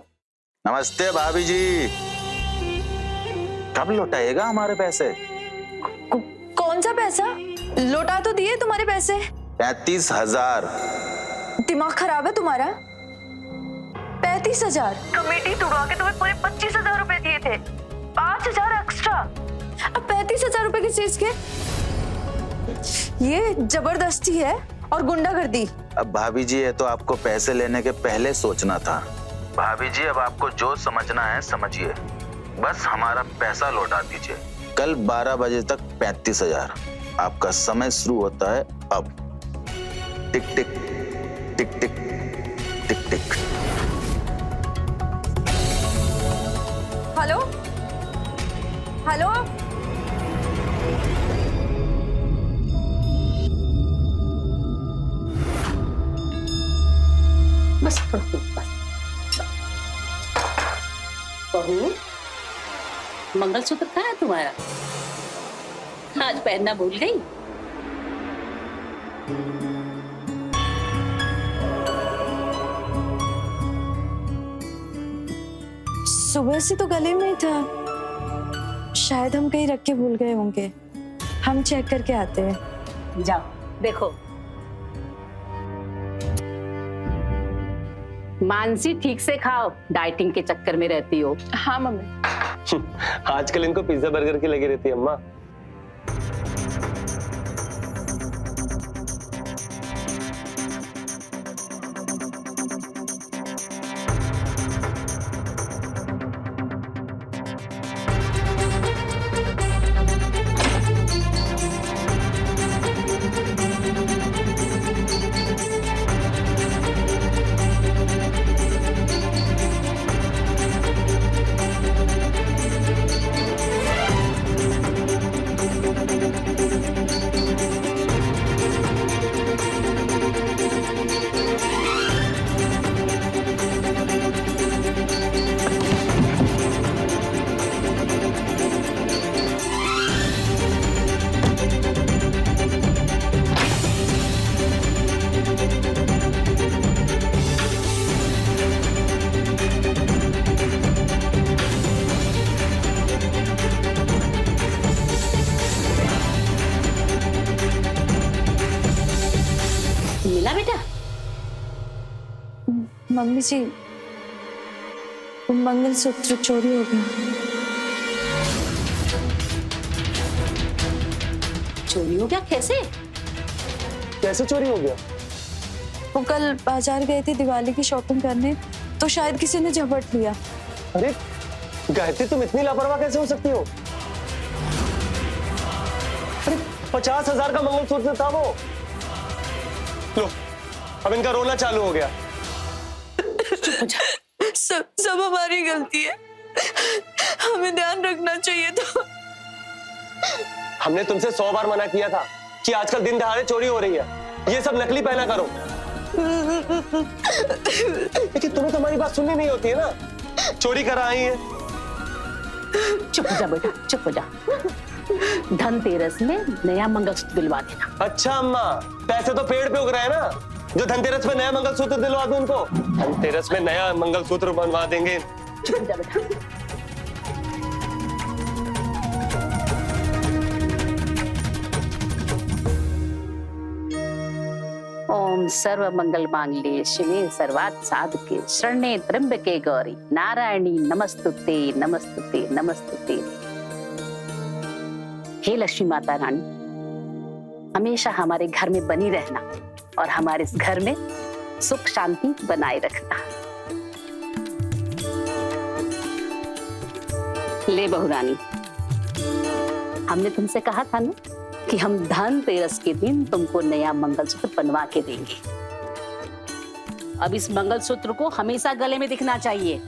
नमस्ते भाभी जी, कब लौटाएगा हमारे पैसे? कौन सा पैसा? लौटा तो दिए तुम्हारे पैसे। 35,000। दिमाग खराब है तुम्हारा? 35,000? कमेटी तोड़वा के तुम्हें पूरे 25,000 रुपए दिए थे, 5,000 एक्स्ट्रा। अब 35,000 रुपए किस चीज के? ये जबरदस्ती है और गुंडागर्दी। अब भाभी जी, ये तो आपको पैसे लेने के पहले सोचना था। भाभी जी, अब आपको जो समझना है समझिए, बस हमारा पैसा लौटा दीजिए। कल 12 बजे तक 35,000। आपका समय शुरू होता है अब। टिक टिक टिक टिक टिक टिक। हेलो हेलो, बस थोड़ा बस। बहू, मंगलसूत्र कहाँ है तुम्हारा? आज पहनना भूल गई? सुबह से तो गले में ही था, शायद हम कहीं रख के भूल गए होंगे। हम चेक करके आते हैं। जाओ देखो। मानसी, ठीक से खाओ, डाइटिंग के चक्कर में रहती हो। हाँ मम्मी। आजकल इनको पिज्जा बर्गर की लगी रहती है अम्मा। मिला बेटा? मम्मी जी, मंगलसूत्र चोरी हो गया। चोरी हो गया? कैसे? कैसे चोरी हो गया? वो कल बाजार गए थे दिवाली की शॉपिंग करने, तो शायद किसी ने झपट लिया। अरे गायत्री, तुम इतनी लापरवाह कैसे हो सकती हो? अरे 50,000 का मंगलसूत्र था वो। लो, अब इनका रोना चालू हो गया। सब हमारी गलती है, हमें ध्यान रखना चाहिए था। हमने तुमसे 100 बार मना किया था कि आजकल दिन दहाड़े चोरी हो रही है, ये सब नकली पहना करो। लेकिन तुम्हें तो हमारी बात सुननी नहीं होती है ना, चोरी करा आई है। चुप हो जा बेटा, चुप हो जा। धनतेरस में नया मंगलसूत्र दिलवा देना। अच्छा अम्मा, पैसे तो पेड़ पे उग रहे हैं ना, जो धनतेरस में नया मंगलसूत्र दिलवा दूं उनको। धनतेरस में नया मंगलसूत्र बनवा देंगे। चुप हो जा बेटा। ओम सर्व मंगल मांगल्ये शिवे सर्वार्थ साधके शरण्ये त्र्यंबके गौरी नारायणी नमस्तुते नमस्तुते नमस्तुते। हे लक्ष्मी माता रानी, हमेशा हमारे घर में बनी रहना और हमारे इस घर में सुख शांति बनाए रखना। ले बहू रानी, हमने तुमसे कहा था ना कि हम धनतेरस के दिन तुमको नया मंगलसूत्र बनवा के देंगे। अब इस मंगलसूत्र को हमेशा गले में दिखना चाहिए।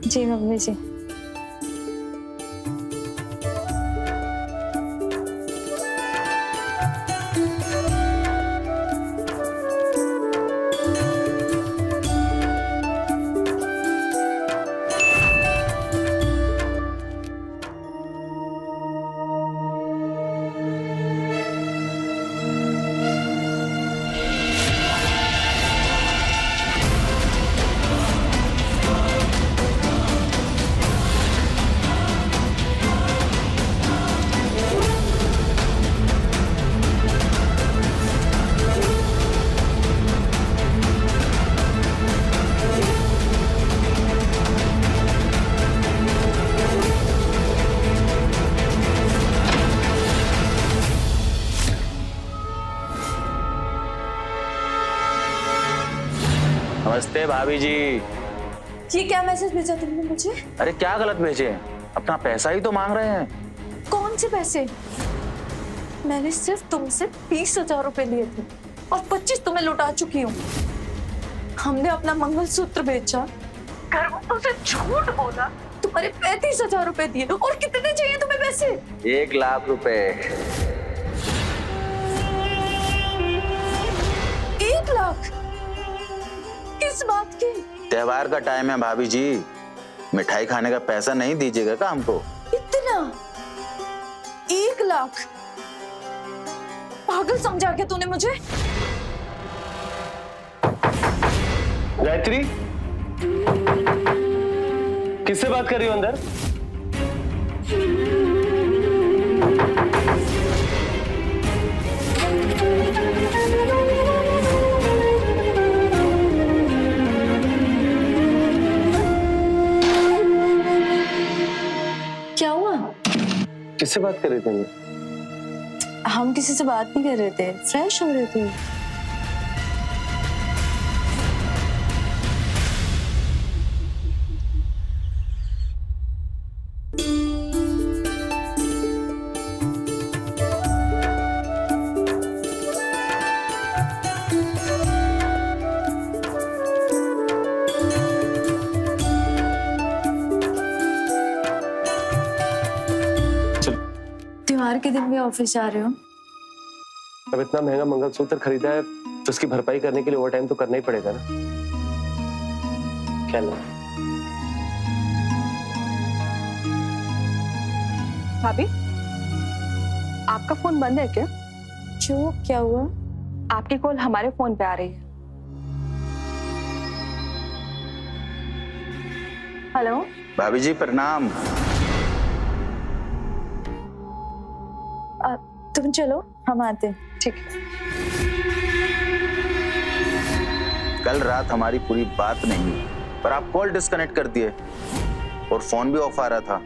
जी मम्मी जी। नमस्ते भाभी जी। ये क्या मैसेज भेजा तुमने मुझे? अरे क्या गलत भेजे? अपना पैसा ही तो मांग रहे हैं। कौन से पैसे? मैंने सिर्फ तुमसे 20,000 रुपए लिए थे और 25 तुम्हें लौटा चुकी हूँ। हमने अपना मंगलसूत्र बेचा, घर वालों से झूठ बोला, तुम्हारे 35,000 रुपए दिए। और कितने चाहिए तुम्हें पैसे? 1 लाख रुपए। किस बात की? त्योहार का टाइम है भाभी जी, मिठाई खाने का पैसा नहीं दीजिएगा क्या हमको? इतना? 1 लाख? पागल समझा क्या तूने मुझे? गायत्री, किससे बात कर रही हो अंदर? क्या हुआ? किससे बात कर रही थी अंदर? हम किसी से बात नहीं कर रहे थे, फ्रेश हो रहे थे। त्योहार के दिन भी ऑफिस जा रहे हो? अब इतना महंगा मंगलसूत्र खरीदा है तो उसकी भरपाई करने के लिए ओवर टाइम तो करना ही पड़ेगा ना। क्या लगा? भाभी, आपका फोन बंद है क्या? क्यों, क्या हुआ? आपकी कॉल हमारे फोन पे आ रही है। हेलो भाभी जी प्रणाम। तुम चलो, हम आते हैं। ठीक है। कल रात हमारी पूरी बात नहीं हुई, पर आप कॉल डिस्कनेक्ट कर दिए और फोन भी ऑफ आ रहा था।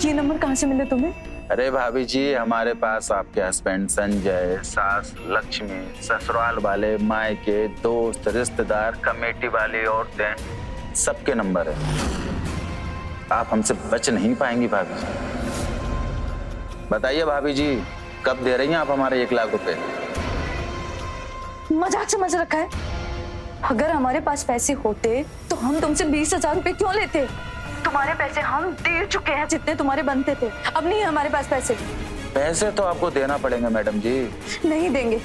ये नंबर कहाँ से मिले तुम्हें? अरे भाभी जी, हमारे पास आपके हस्बैंड संजय, सास लक्ष्मी, ससुराल वाले, मायके, दोस्त, रिश्तेदार, कमेटी वाली औरतें, सबके नंबर है। आप हमसे बच नहीं पाएंगी भाभी जी। बताइए भाभी जी, कब दे रही हैं आप हमारे 1 लाख रुपए? मजाक समझ रखा है? अगर हमारे पास पैसे होते तो हम तुमसे 20,000 रुपए क्यों लेते? तुम्हारे पैसे हम दे चुके हैं जितने तुम्हारे बनते थे। अब नहीं है हमारे पास पैसे। पैसे तो आपको देना पड़ेगा मैडम जी। नहीं देंगे।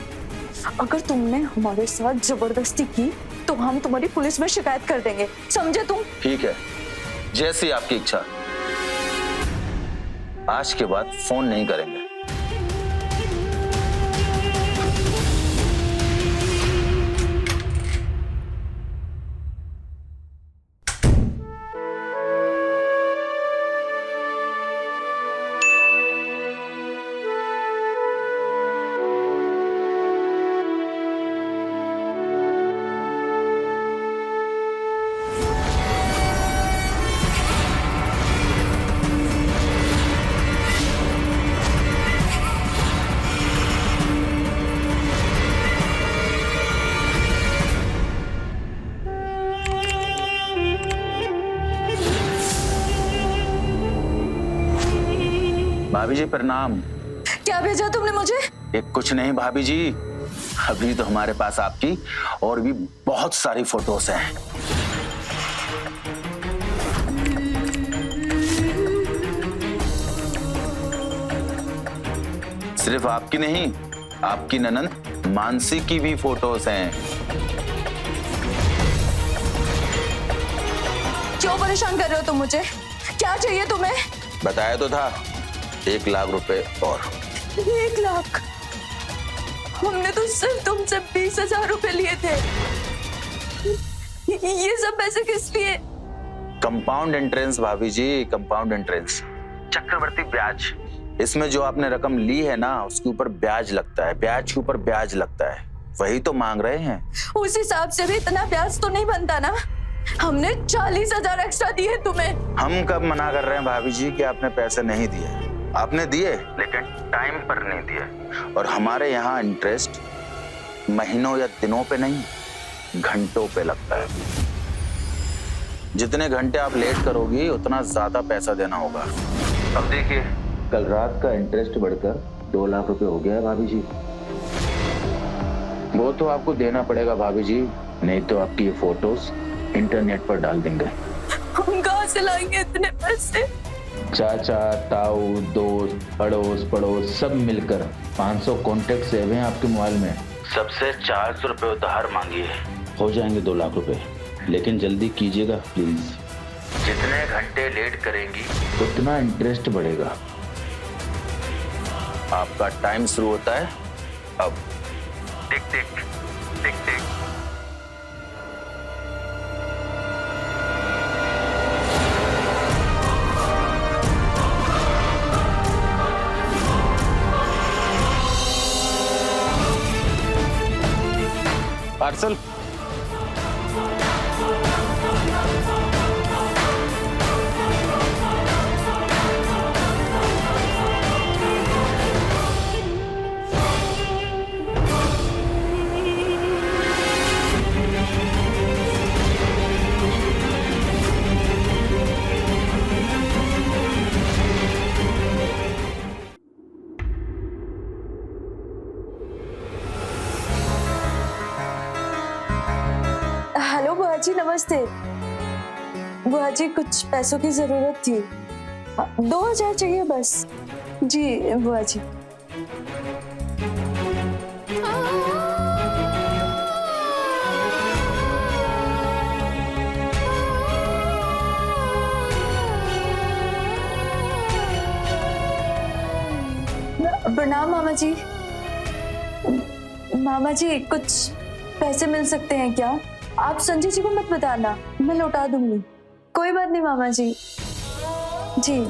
अगर तुमने हमारे साथ जबरदस्ती की तो हम तुम्हारी पुलिस में शिकायत कर देंगे, समझे तुम? ठीक है, जैसी आपकी इच्छा। आज के बाद फोन नहीं करेंगे। भाभी जी प्रणाम। क्या भेजा तुमने मुझे? ये कुछ नहीं भाभी जी, अभी तो हमारे पास आपकी और भी बहुत सारी फोटोज हैं। सिर्फ आपकी नहीं, आपकी ननद मानसी की भी फोटोज हैं। क्यों परेशान कर रहे हो तुम मुझे? क्या चाहिए तुम्हें? बताया तो था, 1 लाख रुपए और। 1 लाख? हमने तो सिर्फ तुमसे 20,000 रुपए लिए थे। ये सब पैसे किस लिए? कंपाउंड इंटरेंस भाभी जी, कंपाउंड इंटरेंस, चक्रवर्ती ब्याज। इसमें जो आपने रकम ली है ना, उसके ऊपर ब्याज लगता है, ब्याज के ऊपर ब्याज लगता है, वही तो मांग रहे हैं। उस हिसाब से भी इतना ब्याज तो नहीं बनता ना। हमने 40,000 एक्स्ट्रा दिए तुम्हें। हम कब मना कर रहे हैं भाभी जी कि आपने पैसे नहीं दिए? आपने दिए, लेकिन टाइम पर नहीं दिए। और हमारे यहाँ इंटरेस्ट महीनों या दिनों पे नहीं, घंटों पे लगता है। जितने घंटे आप लेट करोगी उतना ज्यादा पैसा देना होगा। अब देखिए, कल रात का इंटरेस्ट बढ़कर 2 लाख रुपए हो गया है भाभी जी। वो तो आपको देना पड़ेगा भाभी जी, नहीं तो आपकी ये फोटोज इंटरनेट पर डाल देंगे। हम कहाँ से लाएंगे इतने पैसे? चाचा, ताऊ, दोस्त, अड़ोस पड़ोस सब मिलकर 500 कॉन्टेक्ट सेव हैं आपके मोबाइल में। सबसे 400 रुपए उधार मांगिए, हो जाएंगे 2 लाख रुपए, लेकिन जल्दी कीजिएगा प्लीज। जितने घंटे लेट करेंगी उतना इंटरेस्ट बढ़ेगा। आपका टाइम शुरू होता है अब। टिक टिक टिक टिक। पार्सल। हेलो बुआ जी, नमस्ते। बुआ जी कुछ पैसों की जरूरत थी। 2000 चाहिए बस। जी बुआ जी। प्रणाम मामा जी। मामा जी कुछ पैसे मिल सकते हैं क्या? आप संजय जी को मत बताना, मैं लौटा दूंगी। कोई बात नहीं मामा जी। जी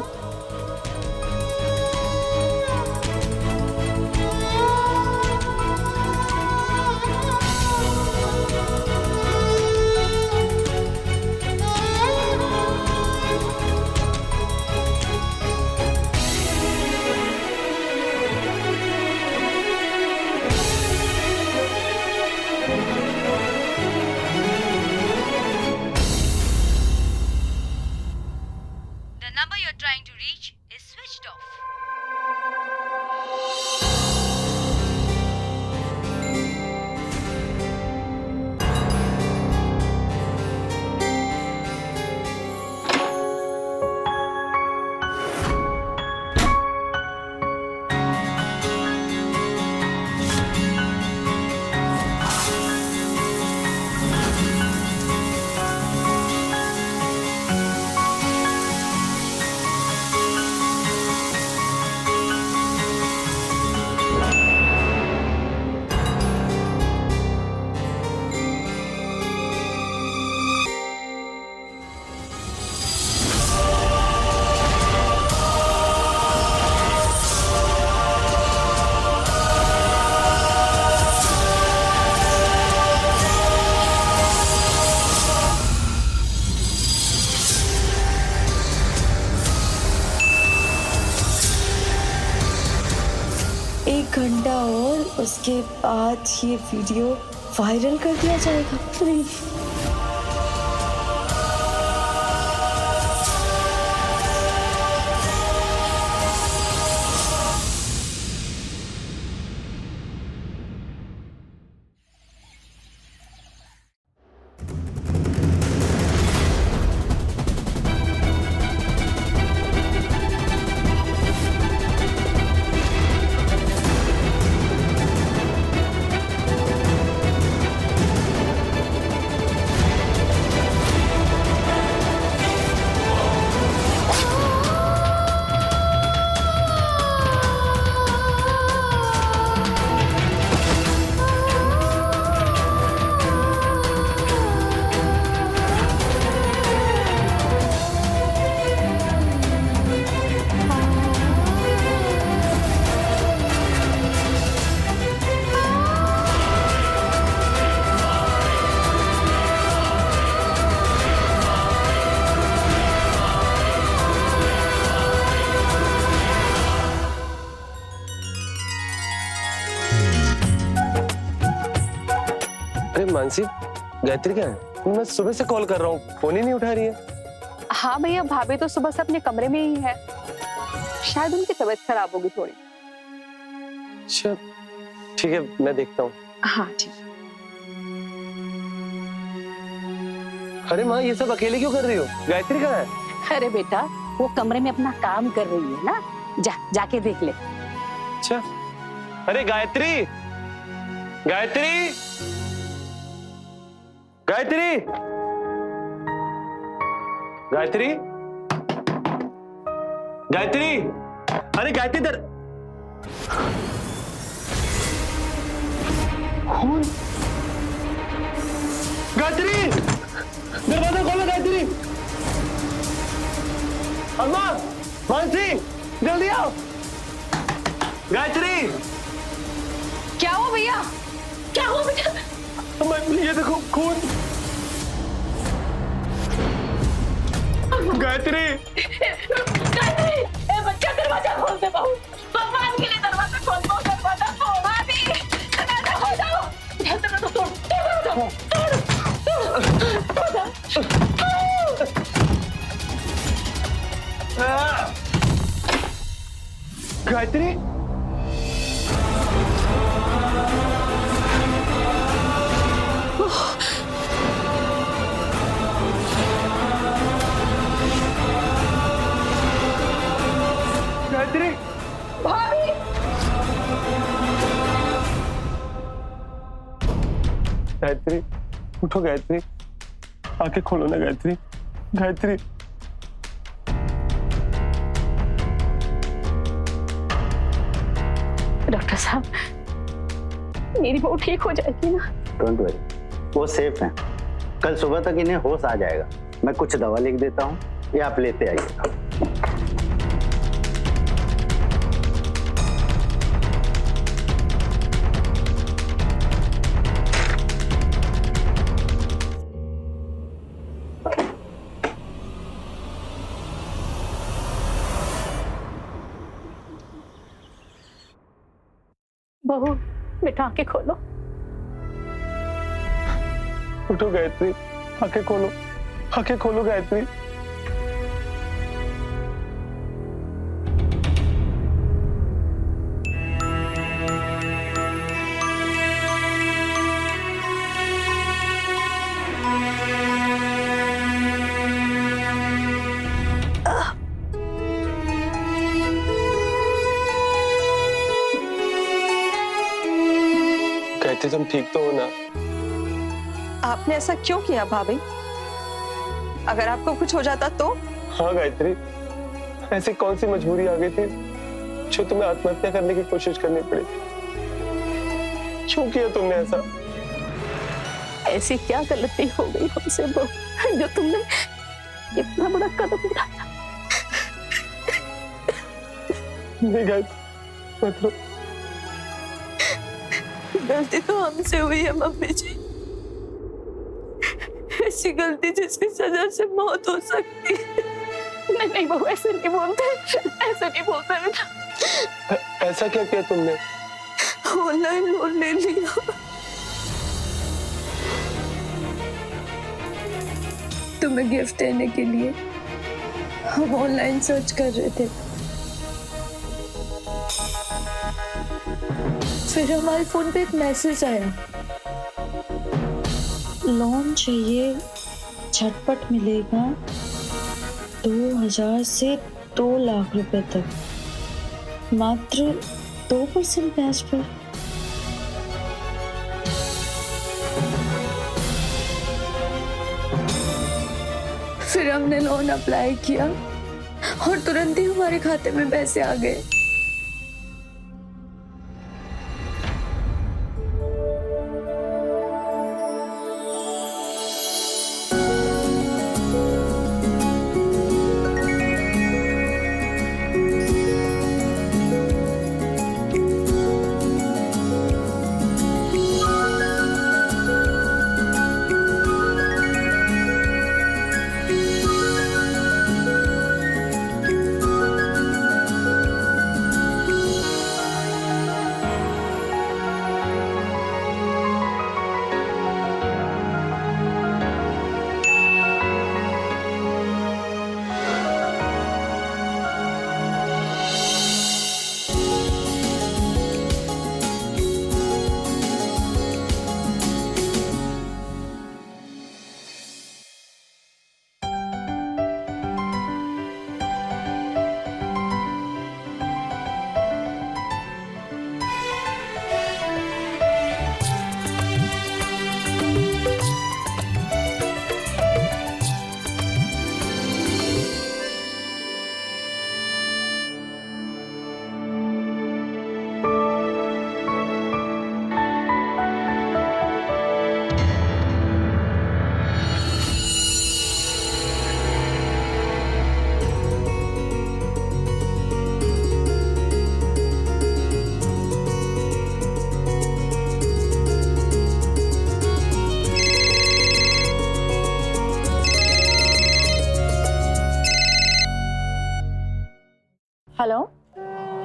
घंटा और उसके बाद ये वीडियो वायरल कर दिया जाएगा। प्लीज मानसी, गायत्री क्या है? मैं सुबह से कॉल कर रहा हूँ, फोन ही नहीं उठा रही है। हाँ भैया, भाभी तो सुबह से अपने कमरे में ही है, शायद उनकी तबीयत खराब होगी थोड़ी। अच्छा ठीक है, मैं देखता हूँ। हाँ ठीक। अरे माँ, ये सब अकेले क्यों कर रही हो? गायत्री कहाँ है? अरे बेटा, वो कमरे में अपना काम कर रही है ना, जाके देख ले। अच्छा, अरे गायत्री, गायत्री, गायत्री, गायत्री, गायत्री, अरे गायत्री इधर। खून। गायत्री, दरवाजा खोलो गायत्री। अम्मा, मानसी, जल्दी आओ। गायत्री, क्या हुआ भैया? क्या हुआ बेटा? अम्मा ये देखो खून। गायत्री, गायत्री, ए बच्चा दरवाजा खोल दे बहू। भगवान के लिए दरवाजा खोल दो, दरवाजा खोल। भाभी, दरवाजा खोल दो। दरवाजा तोड़, तोड़, गायत्री, गायत्री, भाभी, गायत्री, उठो गायत्री, आंखें खोलो ना गायत्री। गायत्री, डॉक्टर साहब, मेरी बहू ठीक हो जाएगी ना? डोंट वरी, वो सेफ हैं। कल सुबह तक इन्हें होश आ जाएगा। मैं कुछ दवा लिख देता हूँ, ये आप लेते आइएगा। बहू, बेटा आंखें खोलो। उठो गायत्री, आंखें खोलो, आंखें खोलो गायत्री। गायत्री, तुम ठीक तो हो ना? आपने ऐसा क्यों किया भाभी? अगर आपको कुछ हो जाता तो? हाँ गायत्री, ऐसी कौन सी मजबूरी आ गई थी जो तुम्हें आत्महत्या करने की कोशिश करनी पड़ी? क्यों किया तुमने ऐसा? ऐसी क्या गलती हो गई हमसे बहू जो तुमने इतना बड़ा कदम उठाया? नहीं गायत्री, मतलब गलती तो हमसे हुई है मम्मी जी। ऐसी गलती जिसकी सजा से मौत हो सकती है। नहीं नहीं बहू, ऐसे नहीं बोलते, ऐसे नहीं बोलते बेटा। ऐसा क्या किया तुमने? ऑनलाइन लोन ले लिया। तुम्हें गिफ्ट देने के लिए हम ऑनलाइन सर्च कर रहे थे, फिर हमारे फोन पे एक मैसेज आया, लोन चाहिए, झटपट मिलेगा 2000 से 2 लाख रुपए तक, मात्र 2% ब्याज पर। फिर हमने लोन अप्लाई किया और तुरंत ही हमारे खाते में पैसे आ गए।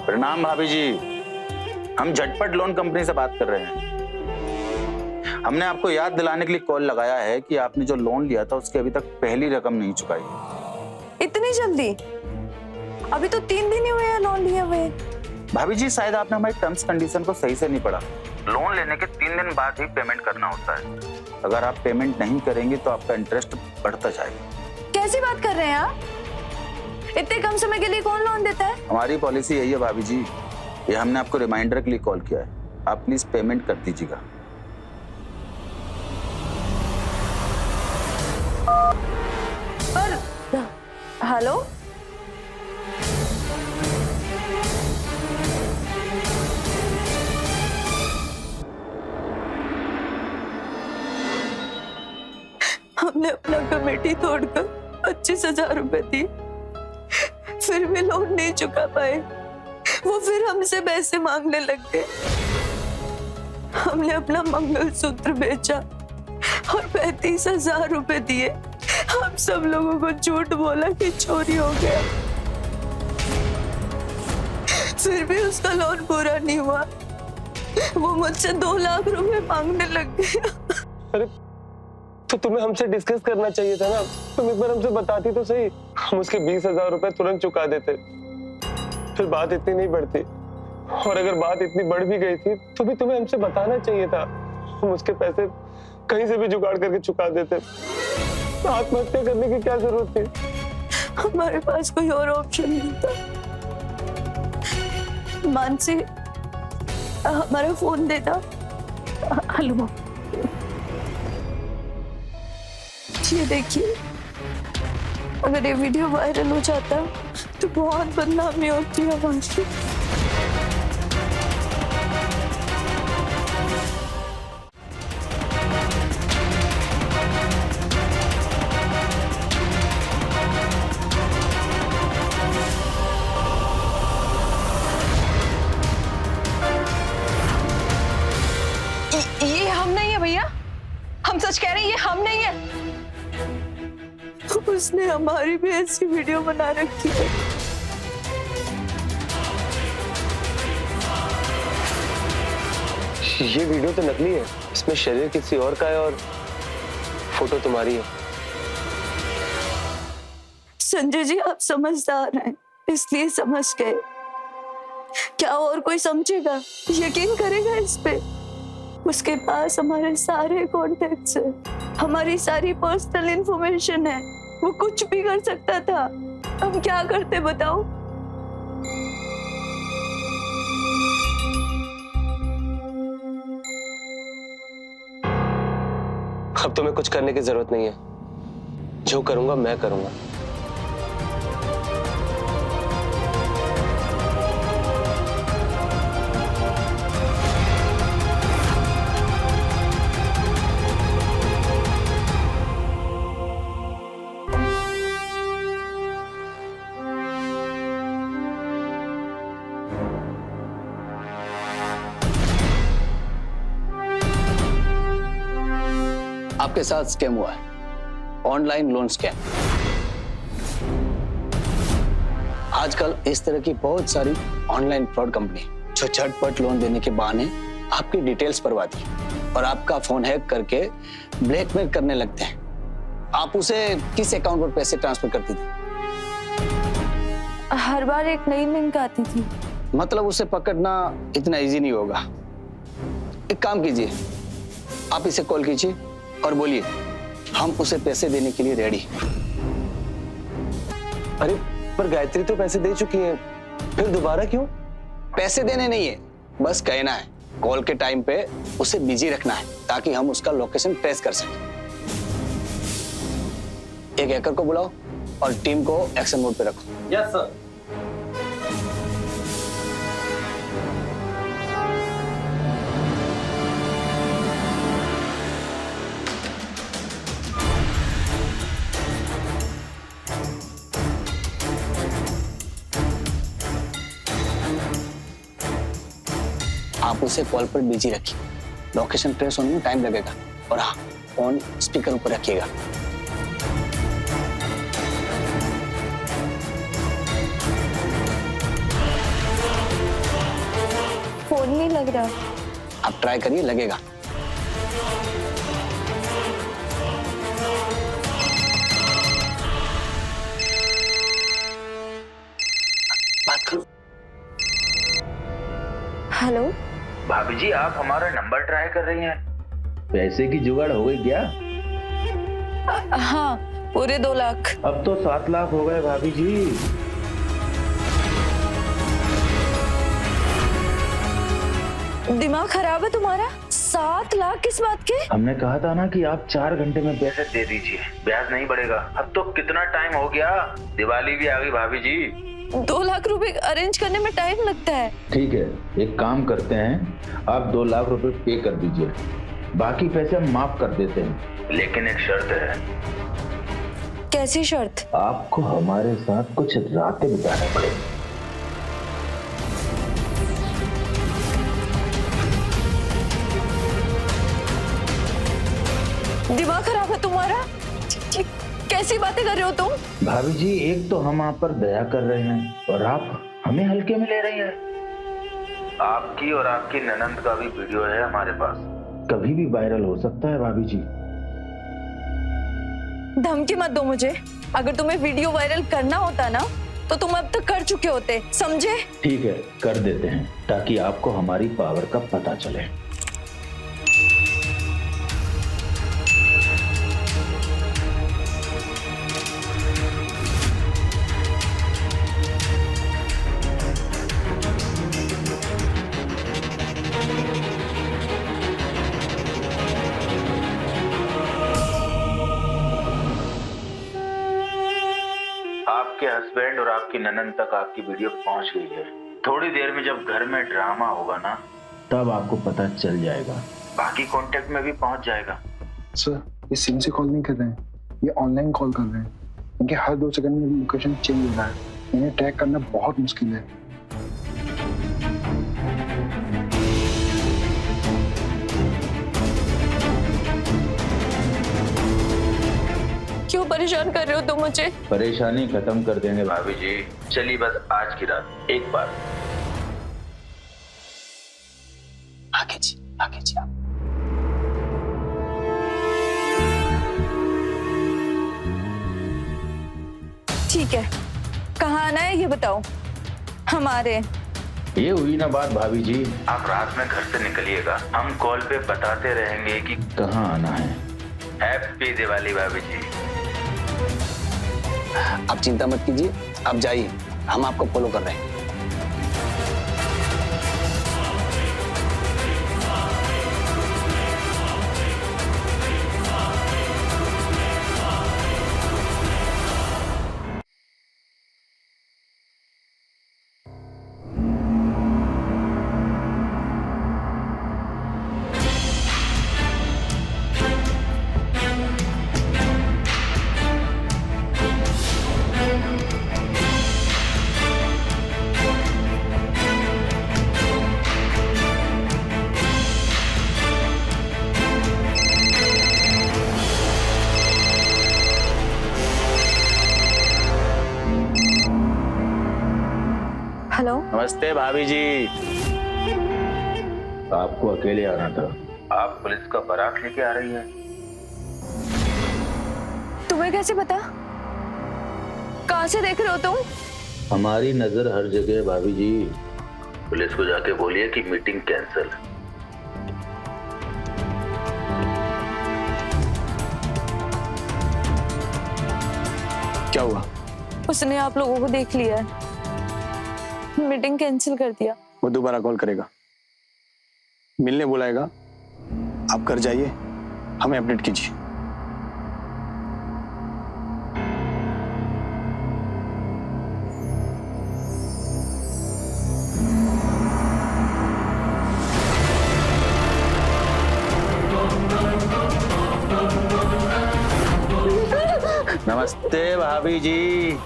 प्रणाम भाभी जी, हम झटपट लोन कंपनी से बात कर रहे हैं। हमने आपको याद दिलाने के लिए कॉल लगाया है कि आपने जो लोन लिया था उसकी अभी तक पहली रकम नहीं चुकाई है। इतनी जल्दी? अभी तो 3 दिन ही हुए हैं लोन लिए हुए। भाभी जी, शायद आपने हमारी टर्म्स कंडीशन को सही से नहीं पढ़ा। लोन लेने के 3 दिन बाद ही पेमेंट करना होता है। अगर आप पेमेंट नहीं करेंगे तो आपका इंटरेस्ट बढ़ता जाएगा। कैसी बात कर रहे हैं आप? इतने कम समय के लिए कौन लोन देता है? हमारी पॉलिसी यही है भाभी जी। ये हमने आपको रिमाइंडर के लिए कॉल किया है। आप प्लीज पेमेंट कर दीजिएगा। पर हेलो, हमने अपना कमेटी तोड़कर 25,000 रुपए दिए, फिर भी लोन नहीं चुका पाए। वो फिर हमसे पैसे मांगने लग गए। हमने अपना मंगलसूत्र बेचा और 35,000 रुपए दिए। हम सब लोगों को झूठ बोला कि चोरी हो गया, फिर भी उसका लोन पूरा नहीं हुआ। वो मुझसे 2 लाख रुपए मांगने लग गया। अरे तो तुम्हें हमसे डिस्कस करना चाहिए था ना। तुम एक बार हमसे बताती तो सही, हम उसके 20,000 रुपए तुरंत चुका देते, फिर बात इतनी नहीं बढ़ती। और अगर बात इतनी बढ़ भी गई थी तो भी तुम्हें हमसे बताना चाहिए था। हम उसके पैसे कहीं से भी जुगाड़ करके चुका देते। आत्महत्या करने की क्या जरूरत थी? हमारे पास कोई और ऑप्शन नहीं था। मानसी, हमारा फोन देता। हेलो, ये देखिए, अगर ये वीडियो वायरल हो जाता तो बहुत बदनामी होती है हमारी। ये हम नहीं है भैया, हम सच कह रहे हैं, ये हम नहीं है। उसने हमारी भी ऐसी वीडियो बना रखी है। ये वीडियो तो नकली है, इसमें शरीर किसी और का है और फोटो तुम्हारी है। संजय जी, आप समझदार हैं, इसलिए समझ गए। क्या और कोई समझेगा, यकीन करेगा इस पे? उसके पास हमारे सारे कॉन्टेक्ट्स है, हमारी सारी पर्सनल इंफॉर्मेशन है। वो कुछ भी कर सकता था। हम क्या करते बताओ? अब तुम्हें कुछ करने की जरूरत नहीं है। जो करूंगा मैं करूंगा। आपके साथ स्कैम हुआ है, ऑनलाइन लोन स्कैम। आजकल इस तरह की बहुत सारी ऑनलाइन फ्रॉड कंपनी जो झटपट लोन देने के बहाने आपकी डिटेल्स भरवाती है और आपका फोन हैक करके ब्लैकमेल करने लगते हैं। आप उसे किस अकाउंट पर पैसे ट्रांसफर करती थी? हर बार एक नई लिंक आती थी। मतलब उसे पकड़ना इतना इजी नहीं होगा। एक काम कीजिए, आप इसे कॉल कीजिए और बोलिए हम उसे पैसे देने के लिए रेडी। अरे पर गायत्री तो पैसे दे चुकी है, फिर दोबारा क्यों? पैसे देने नहीं है, बस कहना है कॉल के टाइम पे उसे बिजी रखना है ताकि हम उसका लोकेशन ट्रेस कर सकें। एक हैकर को बुलाओ और टीम को एक्शन मोड पे रखो। Yes sir. आप उसे कॉल पर बिजी रखिए, लोकेशन ट्रेस होने में टाइम लगेगा। और हाँ, फोन स्पीकर ऊपर रखिएगा। क्या? आप ट्राई करिए, लगेगा। बात करो। हेलो भाभी जी, आप हमारा नंबर ट्राई कर रही हैं? पैसे की जुगाड़ हो गई क्या? हाँ, पूरे 2 लाख। अब तो 7 लाख हो गए भाभी जी। दिमाग खराब है तुम्हारा? 7 लाख किस बात के? हमने कहा था ना कि आप 4 घंटे में पैसे दे दीजिए, ब्याज नहीं बढ़ेगा। अब तो कितना टाइम हो गया, दिवाली भी आ गई भाभी जी। 2 लाख रुपए अरेंज करने में टाइम लगता है। ठीक है, एक काम करते हैं, आप 2 लाख रुपए पे कर दीजिए, बाकी पैसे हम माफ कर देते हैं, लेकिन एक शर्त है। कैसी शर्त? आपको हमारे साथ कुछ रातें बिताना पड़ेगी। दिमाग खराब है तुम्हारा? कैसी बातें कर रहे हो तुम? भाभी जी, एक तो हम आप पर दया कर रहे हैं और आप हमें हल्के में ले रही हैं। आपकी और आपकी ननंद का भी वीडियो है हमारे पास, कभी भी वायरल हो सकता है भाभी जी। धमकी मत दो मुझे। अगर तुम्हें वीडियो वायरल करना होता ना तो तुम अब तक कर चुके होते, समझे? ठीक है, कर देते हैं, ताकि आपको हमारी पावर का पता चले। आपके हस्बैंड और आपकी ननंद तक आपकी वीडियो पहुंच गई है। थोड़ी देर में जब घर में ड्रामा होगा ना, तब आपको पता चल जाएगा, बाकी कांटेक्ट में भी पहुंच जाएगा। सर, ये सिम से कॉल नहीं कर रहे हैं, ये ऑनलाइन कॉल कर रहे हैं। इनके हर 2 सेकंड में लोकेशन चेंज हो रहा है, इन्हें ट्रैक करना बहुत मुश्किल है। क्यों परेशान कर रहे हो तुम मुझे? परेशानी खत्म कर देंगे भाभी जी। चलिए बस आज की रात एक बार। आगे जी, आगे जी। आप ठीक है, कहाँ आना है ये बताओ। हमारे ये हुई ना बात भाभी जी। आप रात में घर से निकलिएगा, हम कॉल पे बताते रहेंगे कि कहाँ आना है। हैप्पी दिवाली भाभी जी। आप चिंता मत कीजिए, आप जाइए, हम आपको फॉलो कर रहे हैं। हेलो। नमस्ते भाभी जी। आपको अकेले आना था, आप पुलिस का बारात लेके आ रही हैं। तुम्हें कैसे पता? कहाँ से देख रहे हो तुम? हमारी नजर हर जगह है भाभी जी। पुलिस को जाके बोलिए कि मीटिंग कैंसिल। क्या हुआ? उसने आप लोगों को देख लिया है, मीटिंग कैंसिल कर दिया। वो दोबारा कॉल करेगा, मिलने बुलाएगा। आप घर जाइए, हमें अपडेट कीजिए। नमस्ते भाभी जी।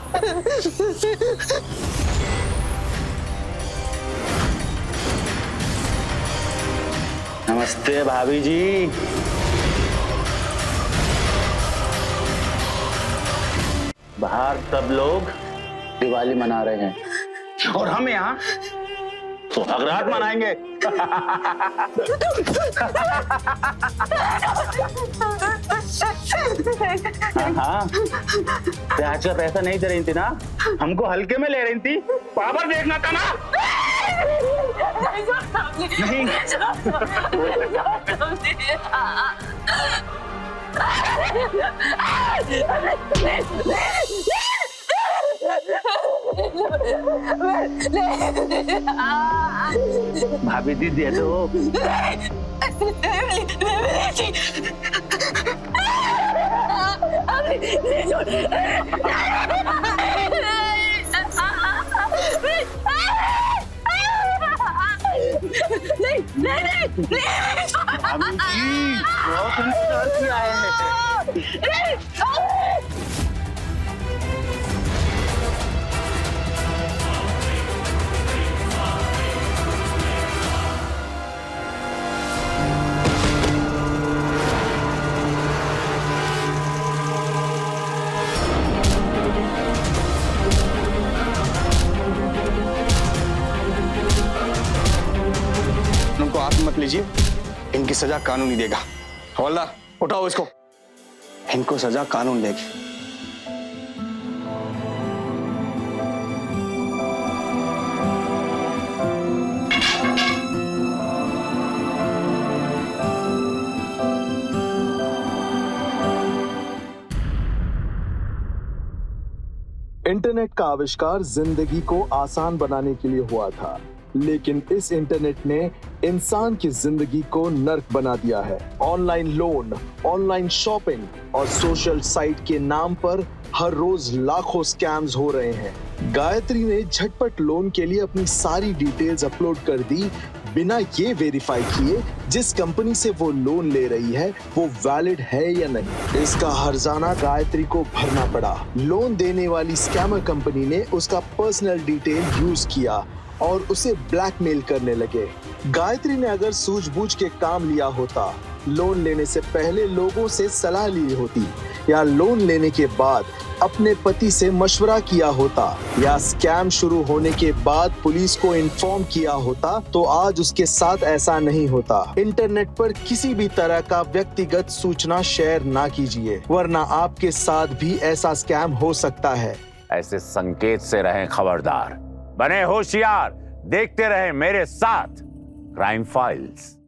नमस्ते भाभी जी। बाहर सब लोग दिवाली मना रहे हैं और हम यहाँ सुहागरात मनाएंगे। हाँ, प्याज का पैसा नहीं दे रही थी ना, हमको हल्के में ले रही थी, पावर देखना था ना। नहीं भाभी जी दे दो। बहुत इंतजार किया है। उनको हाथ मत लीजिए, इनकी सजा कानून ही देगा। हवलदार उठाओ इसको, इनको सजा कानून देगी। इंटरनेट का आविष्कार जिंदगी को आसान बनाने के लिए हुआ था, लेकिन इस इंटरनेट ने इंसान की जिंदगी को नर्क बना दिया है। ऑनलाइन लोन, ऑनलाइन शॉपिंग और सोशल साइट के नाम पर हर रोज लाखों स्कैम्स हो रहे हैं। गायत्री ने झटपट लोन के लिए अपनी सारी डिटेल्स अपलोड कर दी, बिना ये वेरीफाई किए जिस कंपनी से वो लोन ले रही है वो वैलिड है या नहीं। इसका हर्जाना गायत्री को भरना पड़ा। लोन देने वाली स्कैमर कंपनी ने उसका पर्सनल डिटेल यूज किया और उसे ब्लैकमेल करने लगे। गायत्री ने अगर सूझबूझ के काम लिया होता, लोन लेने से पहले लोगों से सलाह ली होती, या लोन लेने के बाद अपने पति से मशवरा किया होता, या स्कैम शुरू होने के बाद पुलिस को इन्फॉर्म किया होता, तो आज उसके साथ ऐसा नहीं होता। इंटरनेट पर किसी भी तरह का व्यक्तिगत सूचना शेयर ना कीजिए, वरना आपके साथ भी ऐसा स्कैम हो सकता है। ऐसे संकेत से रहें खबरदार, बने होशियार, देखते रहे मेरे साथ क्राइम फाइल्स।